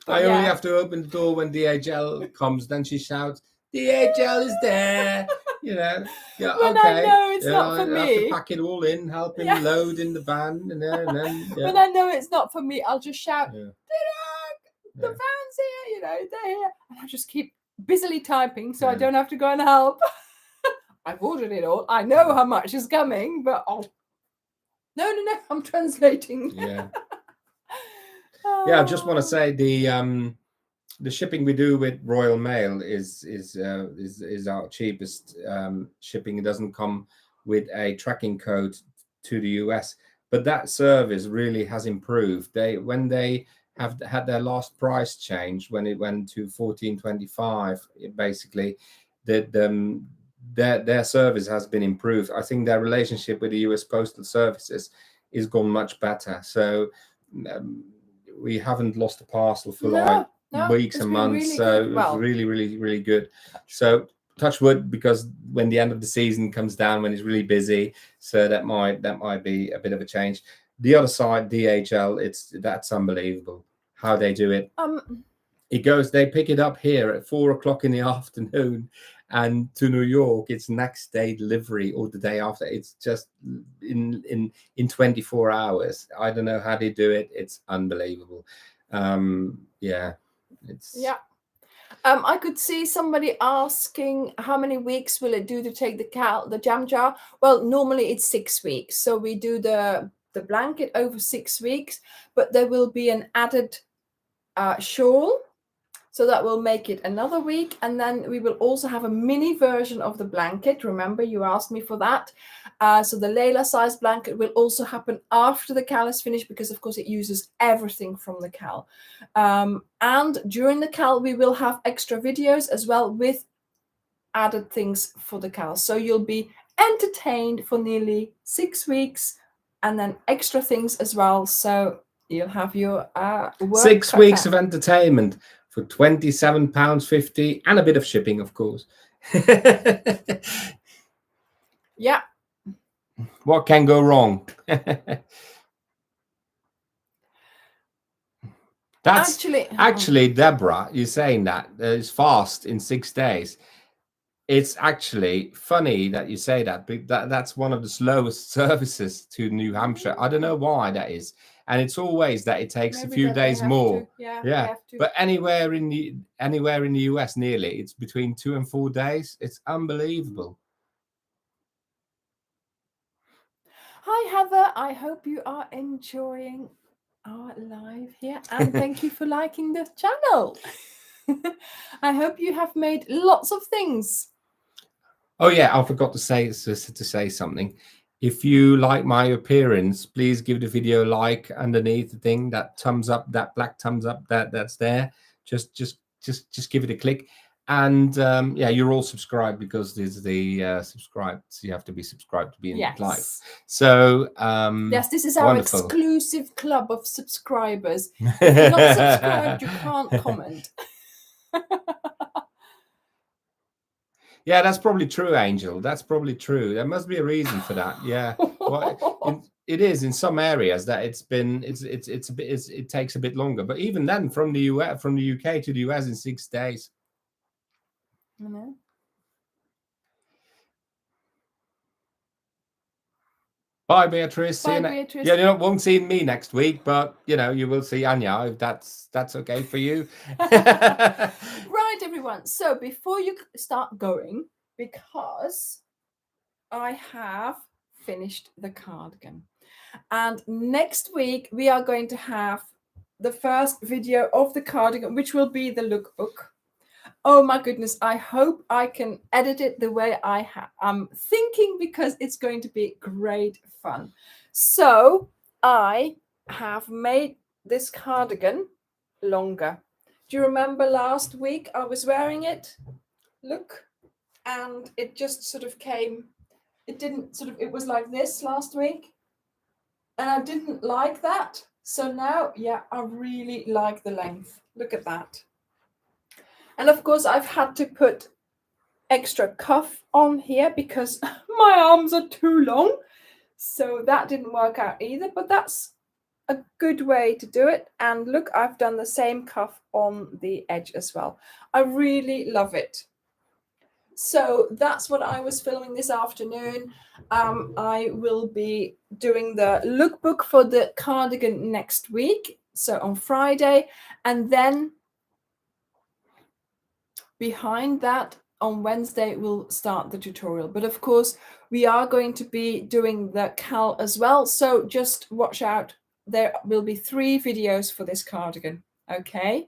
I only have to open the door when DHL comes. Then she shouts, DHL is there. Yeah, when okay. I know it's not for me. I have to pack it all in, help him load in the van. And then, when I know it's not for me, I'll just shout, the van's here, they're here. And I just keep busily typing so I don't have to go and help. I've ordered it all. I know how much is coming, but no, I'm translating. Yeah. I just want to say the shipping we do with Royal Mail is our cheapest shipping. It doesn't come with a tracking code to the US, but that service really has improved. When they have had their last price change, when it went to $14.25, basically their service has been improved. I think their relationship with the US Postal Services is gone much better. So we haven't lost a parcel for weeks and months. Really so it's really, really, really good. So touch wood, because when the end of the season comes down, when it's really busy, so that might be a bit of a change. The other side, DHL, that's unbelievable how they do it. They pick it up here at 4:00 in the afternoon, and to New York it's next day delivery or the day after. It's just in 24 hours. I don't know how they do it. It's unbelievable. I could see somebody asking how many weeks will it do to take the jam jar. Well, normally it's 6 weeks, so we do the blanket over 6 weeks, but there will be an added shawl, so that will make it another week. And then we will also have a mini version of the blanket. Remember, you asked me for that. So the Layla size blanket will also happen after the cal is finished, because of course it uses everything from the cal. And during the cal, we will have extra videos as well with added things for the cal. So you'll be entertained for nearly 6 weeks, and then extra things as well. So you'll have your work 6 weeks of entertainment for £27.50 and a bit of shipping, of course. Yeah. What can go wrong? That's actually, Deborah, you're saying that it's fast in 6 days. It's actually funny that you say that, but that's one of the slowest services to New Hampshire. I don't know why that is. And it's always that it takes a few days more. But anywhere in the US, nearly, it's between 2 and 4 days. It's unbelievable. Hi, Heather. I hope you are enjoying our live here, and thank you for liking the channel. I hope you have made lots of things. Oh yeah, I forgot to say something. If you like my appearance, please give the video a like underneath the thing, that thumbs up, that black thumbs up that's there. Just give it a click. And you're all subscribed, because there's the subscribed. So you have to be subscribed to be in live. So yes, this is our exclusive club of subscribers. If you're not subscribed, you can't comment. Yeah, that's probably true, Angel. That's probably true. There must be a reason for that. Yeah, it is in some areas that it takes a bit longer. But even then, from the UK to the US in 6 days. You know. Bye, Beatrice. Bye, Beatrice. Yeah, you won't see me next week, but you will see Anja, if that's okay for you. Right, everyone. So before you start going, because I have finished the cardigan, and next week we are going to have the first video of the cardigan, which will be the lookbook. Oh my goodness, I hope I can edit it the way I'm thinking, because it's going to be great fun. So I have made this cardigan longer. Do you remember last week I was wearing it? Look, and it just sort of came, it was like this last week, and I didn't like that. So now, yeah, I really like the length. Look at that. And of course, I've had to put extra cuff on here because my arms are too long. So that didn't work out either, but that's a good way to do it. And look, I've done the same cuff on the edge as well. I really love it. So that's what I was filming this afternoon. I will be doing the lookbook for the cardigan next week, so on Friday, and then behind that on Wednesday we'll start the tutorial. But of course we are going to be doing the cal as well, so just watch out. There will be 3 videos for this cardigan. Okay.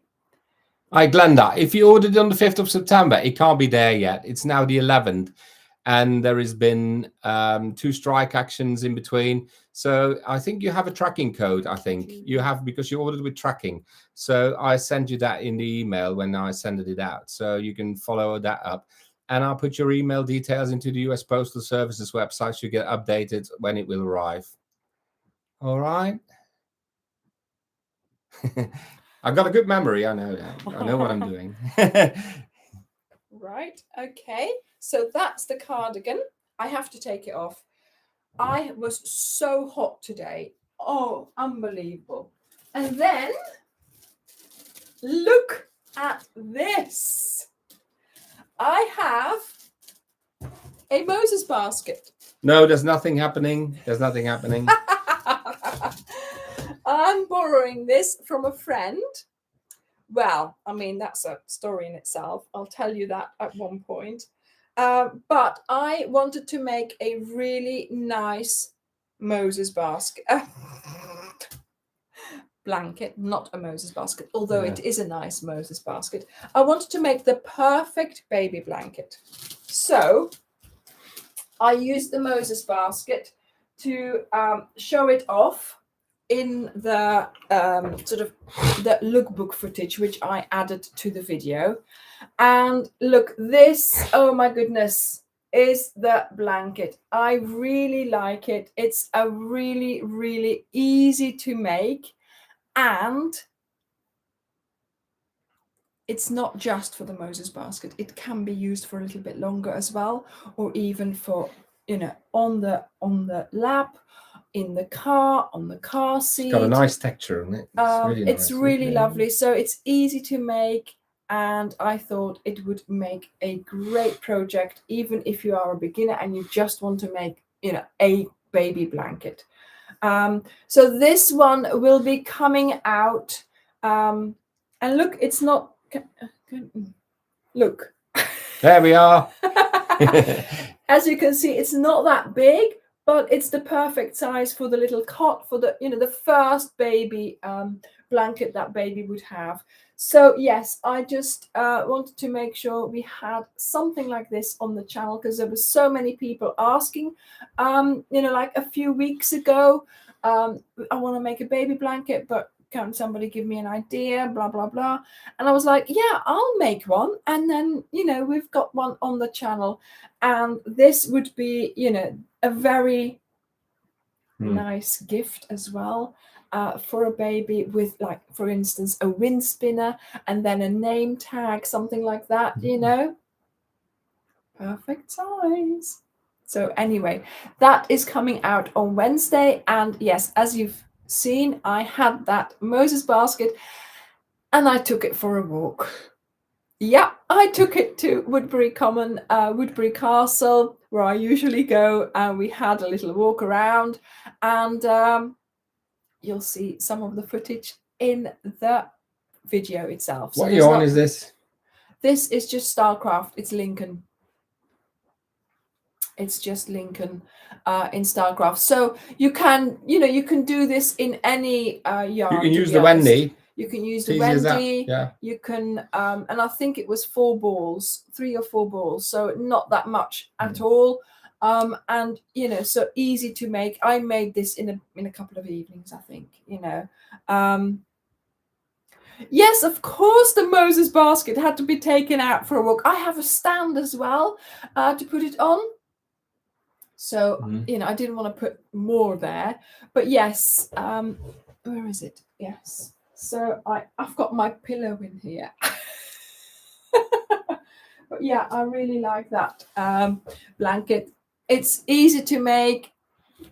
Hi, Glenda. If you ordered it on the 5th of September, it can't be there yet. It's now the 11th. And there has been 2 strike actions in between. So I think you have a tracking code, I think. You have, because you ordered with tracking. So I sent you that in the email when I sent it out. So you can follow that up. And I'll put your email details into the US Postal Service's website so you get updated when it will arrive. All right. I've got a good memory. I know that. I know what I'm doing. Right. Okay. So that's the cardigan. I have to take it off. I was so hot today. Oh, unbelievable. And then look at this. I have a Moses basket. No, there's nothing happening. There's nothing happening. I'm borrowing this from a friend. Well, I mean, that's a story in itself. I'll tell you that at one point. But I wanted to make a really nice Moses basket. Blanket, not a Moses basket, although it is a nice Moses basket. I wanted to make the perfect baby blanket. So I used the Moses basket to show it off in the sort of the lookbook footage, which I added to the video. And look, this, oh my goodness, is the blanket. I really like it. It's a really, really easy to make, and it's not just for the Moses basket. It can be used for a little bit longer as well, or even for, you know, on the lap, in the car, on the car seat. It's got a nice texture on it. It's really lovely. So it's easy to make, and I thought it would make a great project, even if you are a beginner and you just want to make, you know, a baby blanket. So this one will be coming out, and look, it's not. Look. There we are. As you can see, it's not that big, but it's the perfect size for the little cot, for the, you know, the first baby blanket that baby would have. So yes, I just wanted to make sure we had something like this on the channel, because there were so many people asking, you know, like a few weeks ago, I want to make a baby blanket, but can somebody give me an idea, blah, blah, blah. And I was like, yeah, I'll make one. And then, you know, we've got one on the channel. And this would be, you know, a very nice gift as well for a baby, with, like, for instance, a wind spinner and then a name tag, something like that, you know. Perfect size. So anyway, that is coming out on Wednesday. And yes, as you've seen, I had that Moses basket and I took it for a walk. Yeah, I took it to Woodbury Common, Woodbury Castle, where I usually go, and we had a little walk around, and you'll see some of the footage in the video itself. So what yarn is this? This is just Starcraft. It's Lincoln. It's just Lincoln in Starcraft. So you can, you know, you can do this in any yarn. You can use the Wendy. You can use It's the easy as that, Wendy. yeah. You can, and I think it was 4 balls, 3 or 4 balls, so not that much at all. And you know, so easy to make. I made this in a couple of evenings, I think. You know, yes, of course, the Moses basket had to be taken out for a walk. I have a stand as well to put it on. So, you know, I didn't want to put more there, but yes, where is it? Yes. So I've got my pillow in here. But yeah, I really like that blanket. It's easy to make.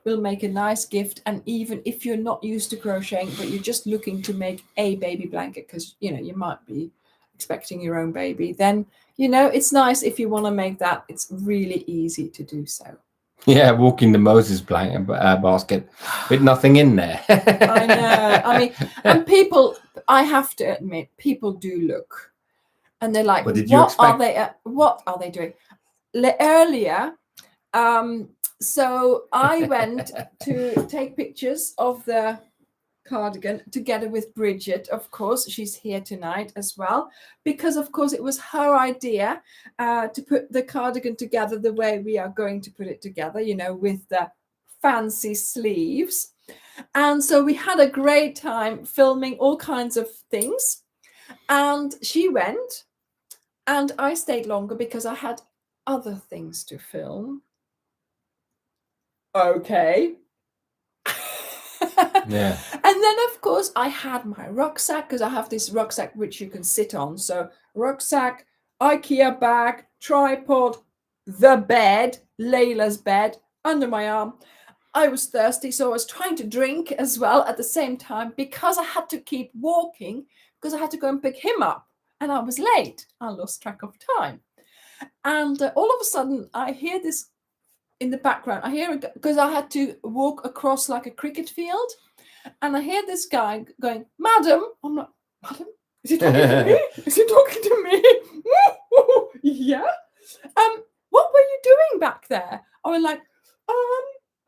Will make a nice gift. And even if you're not used to crocheting, but you're just looking to make a baby blanket, because you know you might be expecting your own baby, then you know it's nice if you want to make that. It's really easy to do so. Yeah, walking the Moses blanket basket with nothing in there. I know. I mean, and people, I have to admit, people do look, and they're like, What did you expect? What are they doing? Earlier, so I went to take pictures of the cardigan together with Bridget. Of course, she's here tonight as well, because of course it was her idea to put the cardigan together the way we are going to put it together, you know, with the fancy sleeves. And so we had a great time filming all kinds of things, and she went and I stayed longer because I had other things to film. Okay. Yeah. And then of course I had my rucksack, because I have this rucksack which you can sit on. So rucksack, IKEA bag, tripod, the bed, Layla's bed under my arm. I was thirsty, so I was trying to drink as well at the same time, because I had to keep walking, because I had to go and pick him up, and I was late. I lost track of time. And all of a sudden I hear this in the background. I hear it because I had to walk across like a cricket field, and I hear this guy going, "Madam." I'm like, "Madam? Is he talking to me? Is he talking to me?" Yeah. What were you doing back there? I was like,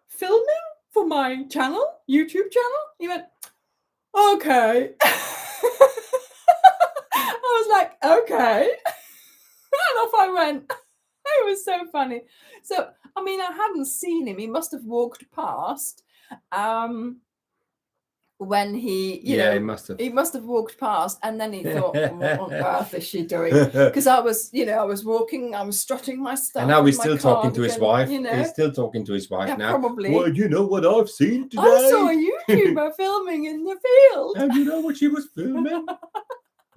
filming for my channel, YouTube channel. He went, "Okay." I was like, "Okay." And off I went. It was so funny. So, I mean, I hadn't seen him. He must have walked past. When he, you know, he must have walked past, and then he thought, "What on earth is she doing?" Because I was, you know, I was walking, I was strutting my stuff. And now he's still talking to his wife. You know? He's still talking to his wife now. Probably. Well, you know what I've seen today? I saw a YouTuber filming in the field. And you know what she was filming?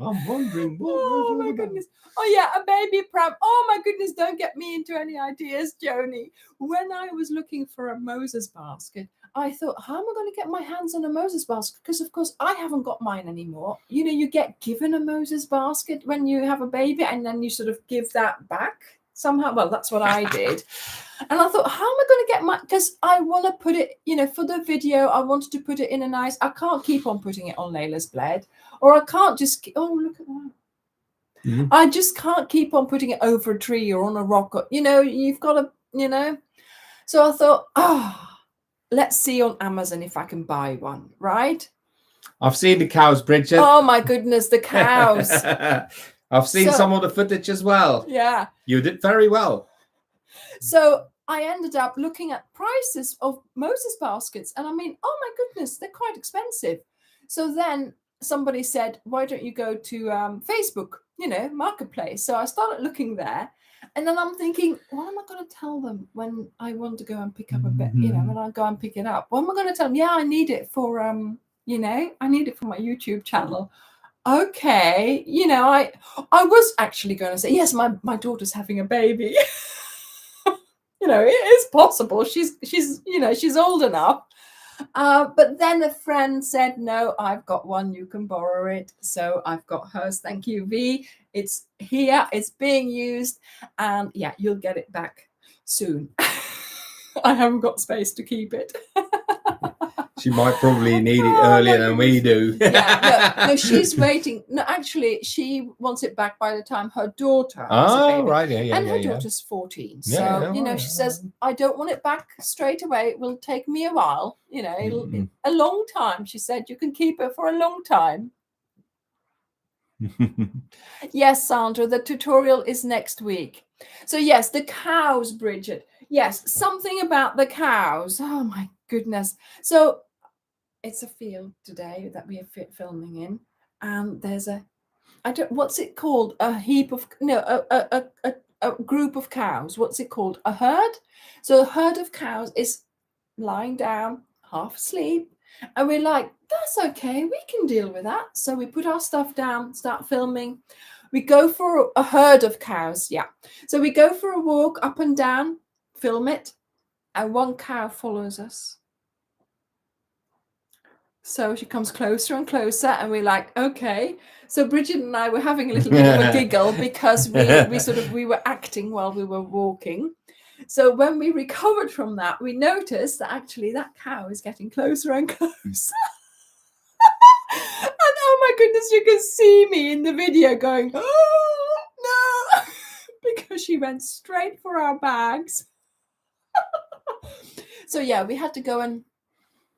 I'm wondering what oh my goodness. Oh yeah, a baby pram. Oh my goodness, don't get me into any ideas, Joni. When I was looking for a Moses basket, I thought, how am I going to get my hands on a Moses basket? Because of course I haven't got mine anymore. You know, you get given a Moses basket when you have a baby, and then you sort of give that back somehow. Well, that's what I did. And I thought, how am I going to get my, because I want to put it, you know, for the video, I wanted to put it in a nice, I can't keep on putting it on Layla's bed, or I can't just, oh, look at that. Mm-hmm. I just can't keep on putting it over a tree or on a rock, or, you know, you've got to, you know. So I thought, let's see on Amazon if I can buy one, right? I've seen the cows, Bridget. Oh my goodness, the cows. I've seen some of the footage as well. Yeah. You did very well. So I ended up looking at prices of Moses baskets, and I mean, oh my goodness, they're quite expensive. So then somebody said, why don't you go to Facebook, you know, Marketplace? So I started looking there, and then I'm thinking, what am I going to tell them when I want to go and pick up a bit, you know, when I go and pick it up? What am I going to tell them? Yeah, I need it for, you know, I need it for my YouTube channel. Okay, you know, I was actually going to say, yes, my daughter's having a baby. You know, it is possible. She's you know, she's old enough. But then a friend said, no, I've got one, you can borrow it. So I've got hers. Thank you, V. It's here, it's being used, and yeah, you'll get it back soon. I haven't got space to keep it. She might probably need it earlier than we do. Yeah, no, she's waiting. No, actually, she wants it back by the time her daughter has a baby. Right, yeah, and her daughter's 14. So, yeah, you know, she says, I don't want it back straight away. It will take me a while. You know, it'll a long time. She said, you can keep it for a long time. Yes, Sandra, the tutorial is next week. So yes, the cows, Bridget. Yes, something about the cows. Oh my goodness. So it's a field today that we are filming in, and there's what's it called? A heap of, no, a group of cows. What's it called? A herd? So a herd of cows is lying down, half asleep, and we're like, that's okay, we can deal with that. So we put our stuff down, start filming. We go for a herd of cows, yeah. So we go for a walk up and down, film it, and one cow follows us. So she comes closer and closer, and we're like, okay. So Bridget and I were having a little bit of a giggle because we were acting while we were walking. So when we recovered from that, we noticed that actually that cow is getting closer and closer. And oh my goodness, you can see me in the video going, oh no, because she went straight for our bags. So yeah, we had to go and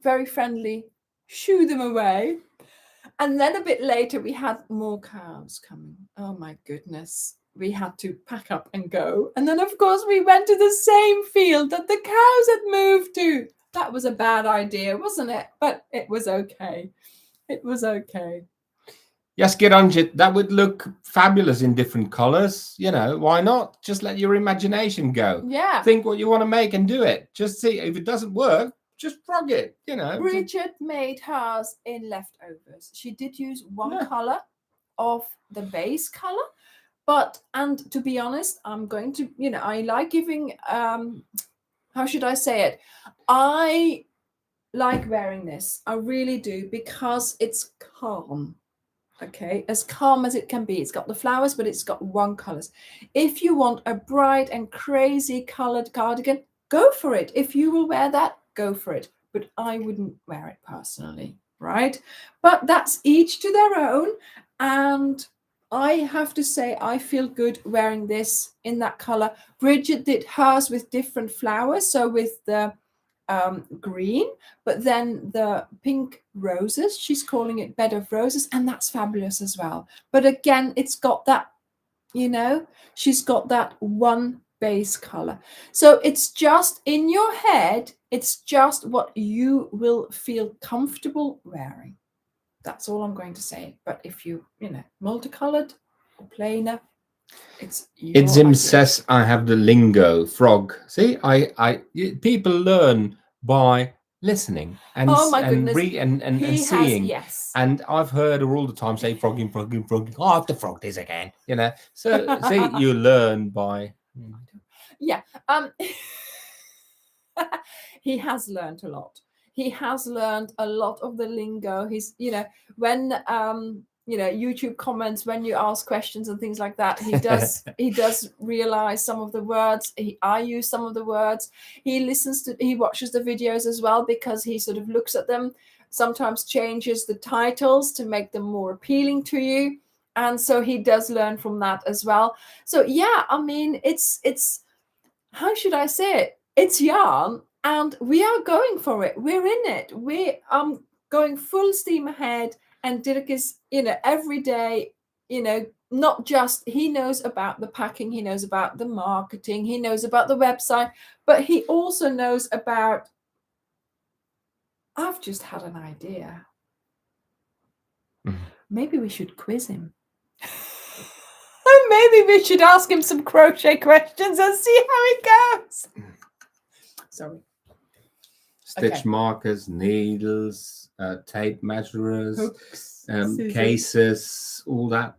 very friendly shoo them away. And then a bit later, we had more cows coming. Oh my goodness. We had to pack up and go. And then, of course, we went to the same field that the cows had moved to. That was a bad idea, wasn't it? But it was okay. It was okay. Yes, Anja, that would look fabulous in different colors. You know, why not? Just let your imagination go. Yeah. Think what you want to make and do it. Just see if it doesn't work, just frog it, you know. Bridget made hers in leftovers. She did use one color of the base color, and to be honest, I'm going to, I like giving, how should I say it? I like wearing this. I really do, because it's calm. Okay, as calm as it can be. It's got the flowers, but it's got one colors. If you want a bright and crazy colored cardigan, go for it. If you will wear that, go for it. But I wouldn't wear it personally, right? But that's each to their own. And I have to say, I feel good wearing this in that color. Bridget did hers with different flowers. So with the green, but then the pink roses, she's calling it bed of roses, and that's fabulous as well. But again, it's got that, she's got that one base color. So it's just in your head, it's just what you will feel comfortable wearing. That's all I'm going to say. But if you, multicolored or plainer, it's Zim says I have the lingo frog. See, people learn by listening and and seeing. Yes. And I've heard her all the time say frogging. Oh, I've the frogged this again, So see, you learn by. Yeah. He has learned a lot. He has learned a lot of the lingo. He's, when YouTube comments, when you ask questions and things like that, he does realize some of the words. I use some of the words. He watches the videos as well, because he sort of looks at them, sometimes changes the titles to make them more appealing to you. And so he does learn from that as well. So yeah, I mean, it's how should I say it? It's yarn, and we are going for it. We're in it. We going full steam ahead. And Dirk is, every day, not just, he knows about the packing, he knows about the marketing, he knows about the website, but he also knows about, I've just had an idea. Maybe we should quiz him. Maybe we should ask him some crochet questions and see how it goes. Sorry. Stitch markers, needles, tape measurers, hooks, cases, all that.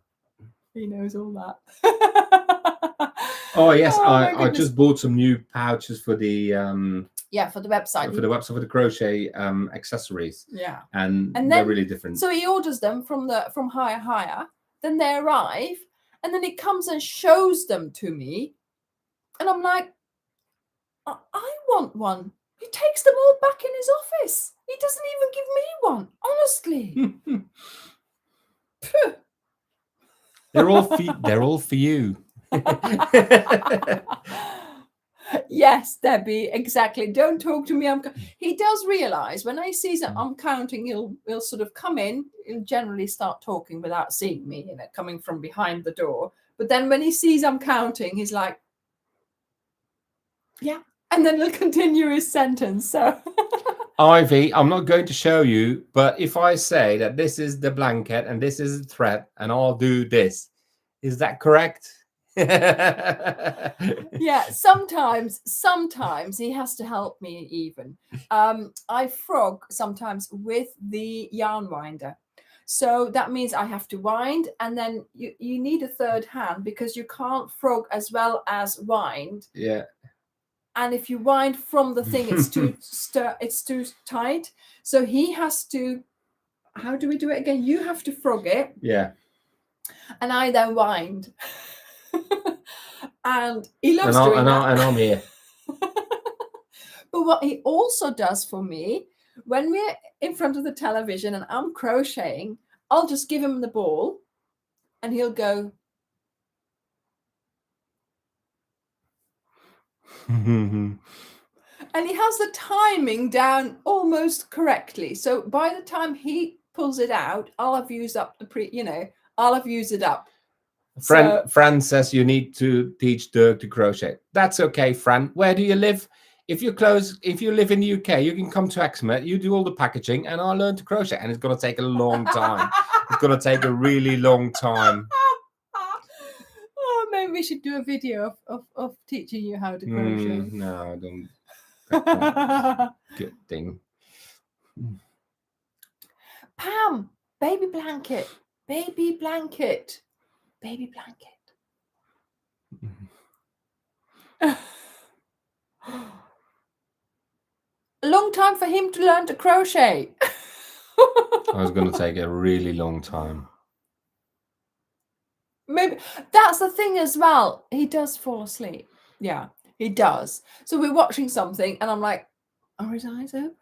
He knows all that. Oh yes, I just bought some new pouches for the for the website. For the website, for the crochet accessories. Yeah. And they're really different. So he orders them from Hire. Then they arrive, and then he comes and shows them to me. And I'm like, I want one. He takes them all back in his office. He doesn't even give me one, honestly. They're all for you. Yes, Debbie, exactly. Don't talk to me. He does realize when he sees that I'm counting, he'll sort of come in. He'll generally start talking without seeing me, coming from behind the door. But then when he sees I'm counting, he's like, yeah. And then he'll continue his sentence. So Ivy, I'm not going to show you, but if I say that this is the blanket and this is the thread and I'll do this, is that correct? Yeah, sometimes he has to help me even. I frog sometimes with the yarn winder. So that means I have to wind, and then you need a third hand because you can't frog as well as wind. Yeah. And if you wind from the thing, it's too tight. So he has to. How do we do it again? You have to frog it. Yeah. And I then wind. And he loves doing that. And I'm here. But what he also does for me, when we're in front of the television and I'm crocheting, I'll just give him the ball and he'll go. And he has the timing down almost correctly. So by the time he pulls it out, I'll have used up I'll have used it up. Fran says you need to teach Dirk to crochet. That's okay, Fran. Where do you live? If you live in the UK, you can come to Exmouth, you do all the packaging, and I'll learn to crochet. And it's going to take a long time. It's going to take a really long time. Oh, maybe we should do a video of teaching you how to crochet. No, don't. Good thing. Pam, baby blanket, baby blanket, baby blanket. A long time for him to learn to crochet. I was going to take a really long time. Maybe that's the thing as well. He does fall asleep. Yeah, he does. So we're watching something and I'm like, are his eyes open?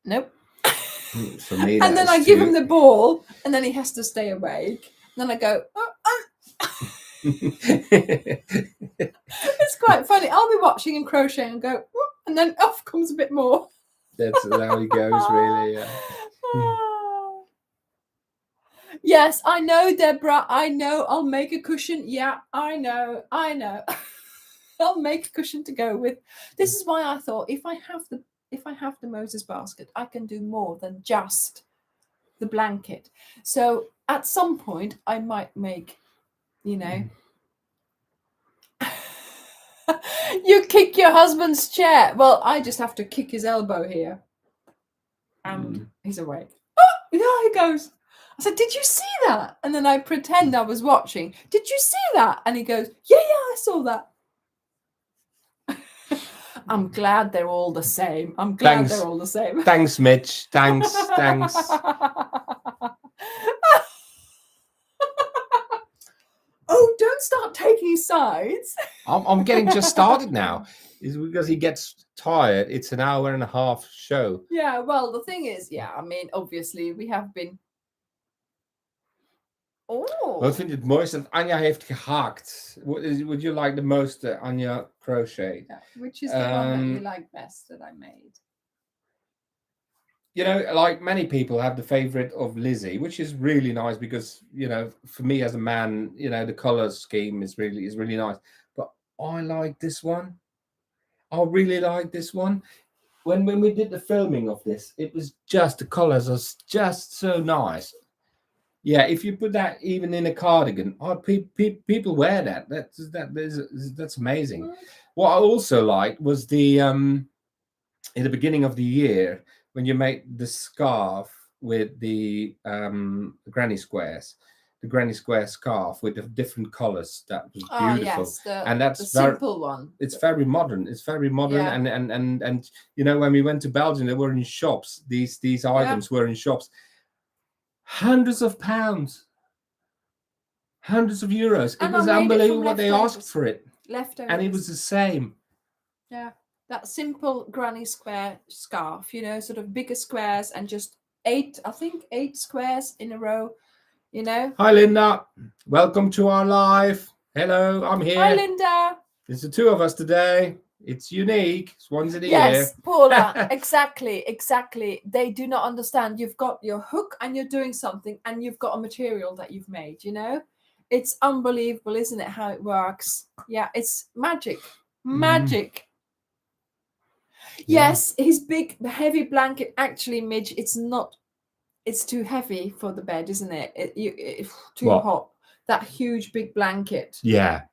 Nope. For me, and then I give him the ball and then he has to stay awake. And then I go, It's quite funny. I'll be watching and crocheting and go, and then off comes a bit more. That's how he goes, really. Yeah. Yes, I know, Deborah. I know. I'll make a cushion. Yeah, I know. I'll make a cushion to go with. This is why I thought if I have the Moses basket, I can do more than just the blanket. So at some point, I might make, You kick your husband's chair. Well, I just have to kick his elbow here. And he's awake. Oh, there he goes. I said, did you see that? And then I pretend I was watching. Did you see that? And he goes, yeah, I saw that. I'm glad they're all the same. They're all the same. Thanks, Mitch. Thanks. Oh, don't start taking sides. I'm getting just started now. It's because he gets tired. It's an hour and a half show. Yeah, well, the thing is, obviously we have been. Oh. Wat vind je het mooiste dat Anja heeft gehaakt? Would you like the most Anja crochet? Yeah, which is the one that you like best that I made? Like many people have the favorite of Lizzie, which is really nice because, for me as a man, the color scheme is really nice. But I like this one. I really like this one. When we did the filming of this, it was just the colors are just so nice. Yeah, if you put that even in a cardigan, people wear that. That's amazing. Mm. What I also liked was the in the beginning of the year when you made the scarf with the granny squares, the granny square scarf with the different colors. That was beautiful. Yes, and that's the simple one. It's very modern. It's very modern. Yeah. And when we went to Belgium, they were in shops. These items were in shops. Hundreds of pounds, hundreds of euros. It was unbelievable what they asked for it. Leftovers. And it was the same. Yeah, that simple granny square scarf, sort of bigger squares and just 8 squares in a row, Hi, Linda. Welcome to our live. Hello, I'm here. Hi, Linda. There's the two of us today. It's unique. It's once in a Yes, year. Paula, exactly. They do not understand. You've got your hook and you're doing something and you've got a material that you've made, you know? It's unbelievable, isn't it, how it works? Yeah, it's magic. Magic. Yes, his big, heavy blanket, actually, Midge, it's too heavy for the bed, isn't it? It's too hot. That huge, big blanket. Yeah.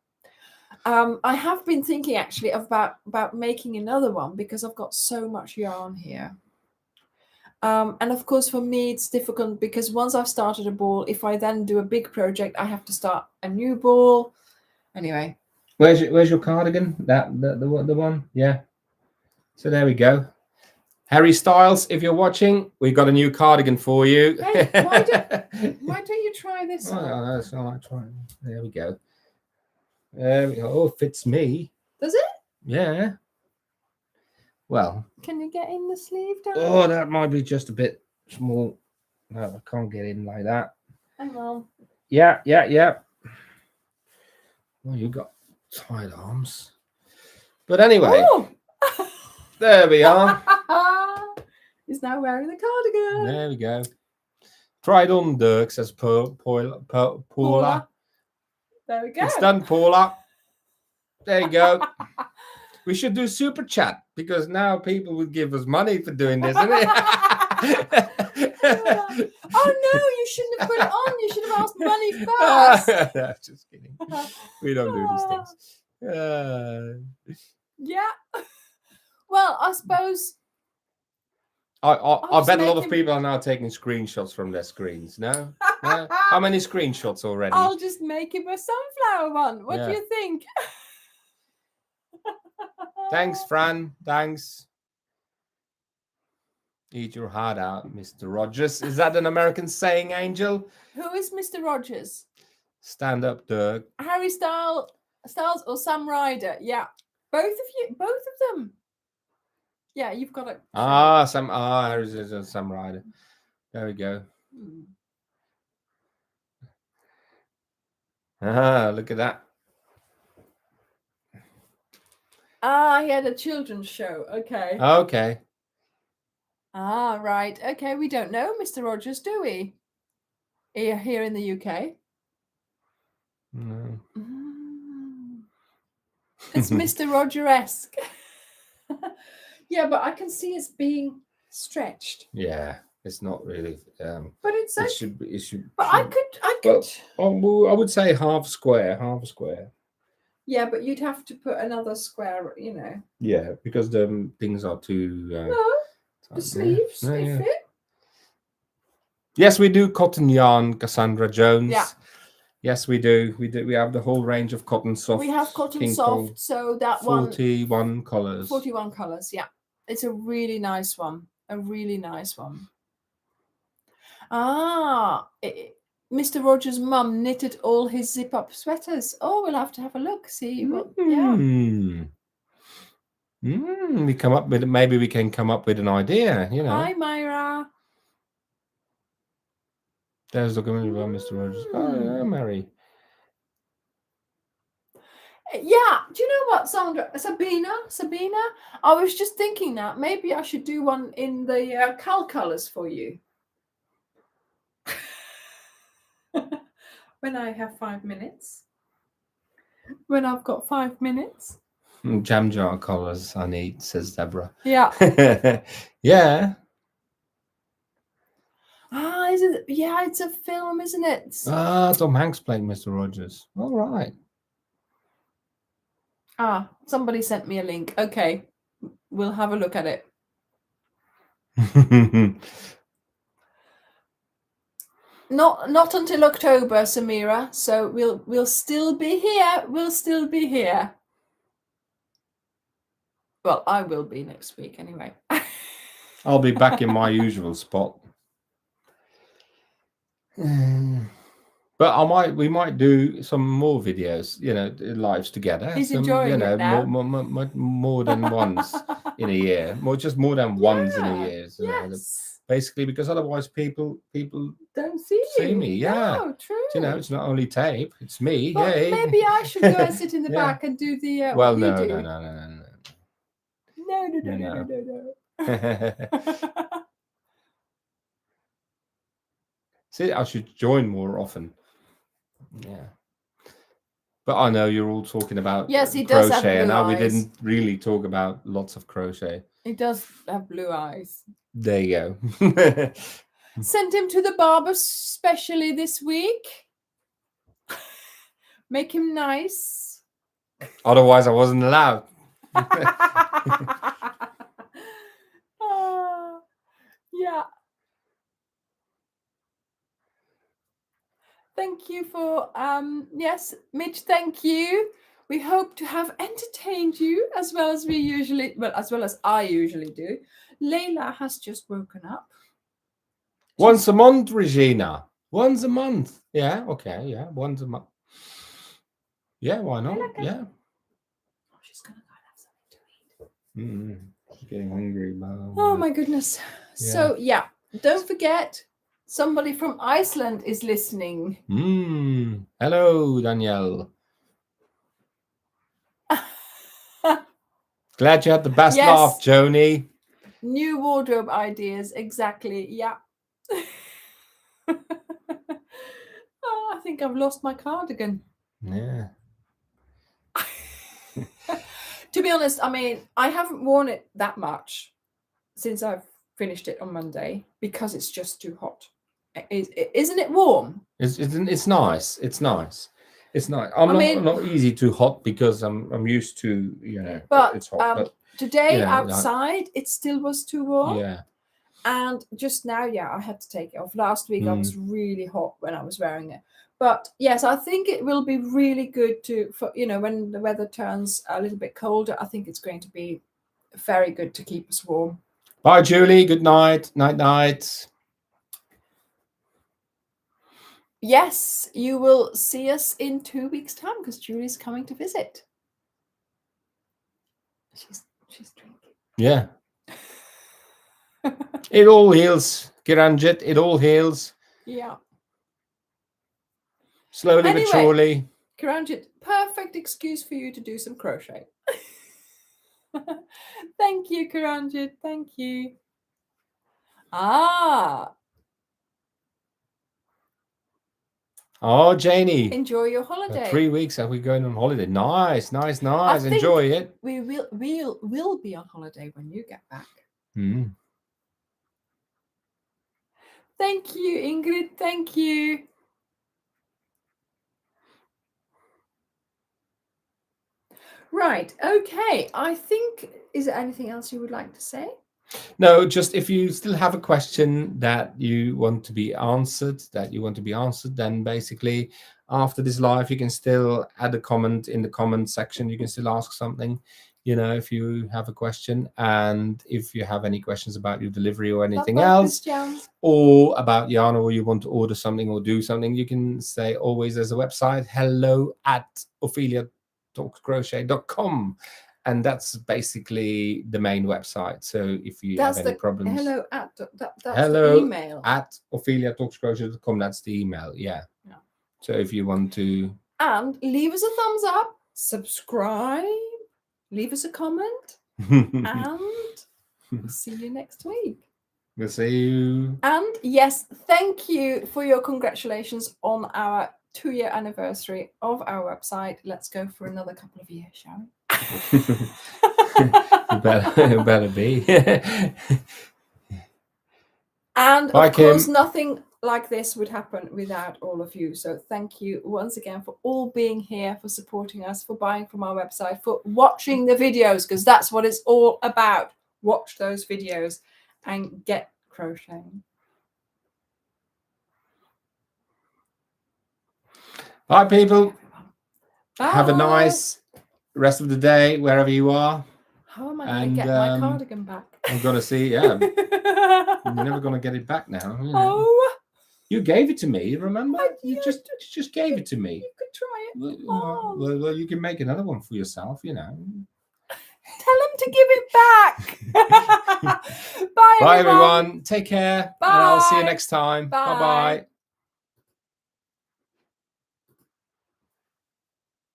I have been thinking actually about making another one because I've got so much yarn here. And of course, for me, it's difficult because once I've started a ball, if I then do a big project, I have to start a new ball. Anyway. Where's your cardigan? The one? Yeah. So there we go. Harry Styles, if you're watching, we've got a new cardigan for you. Hey, why don't you try this on? Oh, that's all right. Try. There we go. Oh, fits me. Does it? Yeah. Well. Can you get in the sleeve down? Oh, that might be just a bit small. No, I can't get in like that. Hang on. Yeah. Well, you've got tight arms. But anyway, there we are. He's now wearing the cardigan. There we go. Try it on, Dirk, says Paula. There we go. It's done, Paula. There you go. We should do super chat because now people would give us money for doing this, isn't it? Oh no, you shouldn't have put it on. You should have asked money first. No, just kidding. We don't do these things. Yeah. Well, I suppose. I bet a lot of people are now taking screenshots from their screens. No? How many screenshots already? I'll just make him a sunflower one. What do you think? Thanks, Fran. Thanks. Eat your heart out, Mr. Rogers. Is that an American saying, Angel? Who is Mr. Rogers? Stand up, Dirk. Harry Styles or Sam Ryder? Yeah, both of them. Yeah, you've got it. Harry's Sam Ryder. There we go. Look at that. He had a children's show. Okay. Okay. Right. Okay, we don't know Mr. Rogers, do we? Here in the UK. No. It's Mr. Roger-esque. Yeah, but I can see it's being stretched. Yeah, it's not really. But it's it okay. should. But I could. Well, I would say half a square. Yeah, but you'd have to put another square, you know. Yeah, because the things are too. No, the sleeves they fit. Yes, we do cotton yarn, Cassandra Jones. Yeah. Yes, we do. We have the whole range of cotton soft. We have cotton soft, so that 41 colors. 41 colors, yeah. It's a really nice one. Mr. Rogers' mum knitted all his zip-up sweaters. Oh, we'll have to have a look, see what. Yeah. Maybe we can come up with an idea. You know. Hi, Myra. There's looking about Mr. Rogers. Oh, yeah, Mary. Yeah, do you know what, Sandra? Sabina, I was just thinking that maybe I should do one in the Cal colors for you. When I have 5 minutes. When I've got 5 minutes. Jam jar colors I need, says Deborah. Yeah. Yeah. Is it? Yeah, it's a film, isn't it? Tom Hanks playing Mr. Rogers. All right. Somebody sent me a link. Okay, we'll have a look at it. Not until October, Samira. So we'll still be here. Well, I will be next week anyway. I'll be back in my usual spot. But we might do some more videos, you know, lives together. He's enjoying it now. More than once in a year. More than once in a year. So yes. Basically, because otherwise people don't see me. Yeah. No, true. You know, it's not only tape; it's me. Well, Yay. maybe I should go and sit in the back and do the. Well, no. No. See, I should join more often. Yeah. But I know you're all talking about Yes, he does have crochet, and blue now we eyes. didn't really talk about lots of crochet. He does have blue eyes. There you go. Sent him to the barber specially this week. Make him nice. Otherwise, I wasn't allowed. Yeah. Thank you for yes, Mitch, thank you. We hope to have entertained you as well as I usually do. Layla has just woken up. Once a month, Regina. Once a month. Yeah, okay, yeah, once a month. Yeah, why not? Yeah. Oh, she's gonna go and have something to eat. She's getting hungry. Oh my goodness. Yeah. So yeah, don't forget, somebody from Iceland is listening. Hello, Danielle. Glad you had the best laugh, Joni. New wardrobe ideas, exactly. Yeah. Oh, I think I've lost my cardigan. Yeah. To be honest, I mean, I haven't worn it that much since I've finished it on Monday because it's just too hot. Isn't it warm? It's nice. It's nice. It's nice. I'm not easy to hot because I'm used to, but it's hot. But today outside it still was too warm. Yeah. And just now, I had to take it off. Last week I was really hot when I was wearing it. But yes, I think it will be really good for when the weather turns a little bit colder. I think it's going to be very good to keep us warm. Bye, Julie. Good night. Night. Yes, you will see us in 2 weeks' time because Julie's coming to visit. She's drinking. Yeah. It all heals, Kiranjit. It all heals. Yeah. Slowly but surely. Kiranjit, perfect excuse for you to do some crochet. Thank you, Kiranjit. Thank you. Oh, Janie. Enjoy your holiday. 3 weeks are we going on holiday? Nice. Enjoy it. We will be on holiday when you get back. Thank you, Ingrid. Thank you. Right. Okay. I think, is there anything else you would like to say? No, just if you still have a question that you want to be answered, then basically after this live, you can still add a comment in the comment section. You can still ask something, if you have a question. And if you have any questions about your delivery or anything else, or about yarn, or you want to order something or do something, you can say always there's a website, hello@OpheliaTalksCrochet.com. And that's basically the main website. So if you have any problems, that's the email. @OpheliaTalksCrochet.com. That's the email. Yeah. So if you want to, and leave us a thumbs up, subscribe, leave us a comment, and we'll see you next week. We'll see you. And yes, thank you for your congratulations on our 2-year anniversary of our website. Let's go for another couple of years, shall we? It better be. And of course, nothing like this would happen without all of you. So thank you once again for all being here, for supporting us, for buying from our website, for watching the videos, because that's what it's all about. Watch those videos and get crocheting. Bye, people. Bye. Have a nice rest of the day wherever you are. How am I going to get my cardigan back? I'm going to see. Yeah. You're never going to get it back now. You gave it to me, remember? You just gave it to me. You could try it. Well, you can make another one for yourself, Tell him to give it back. Bye, everyone. Take care. Bye. And I'll see you next time. Bye. Bye-bye.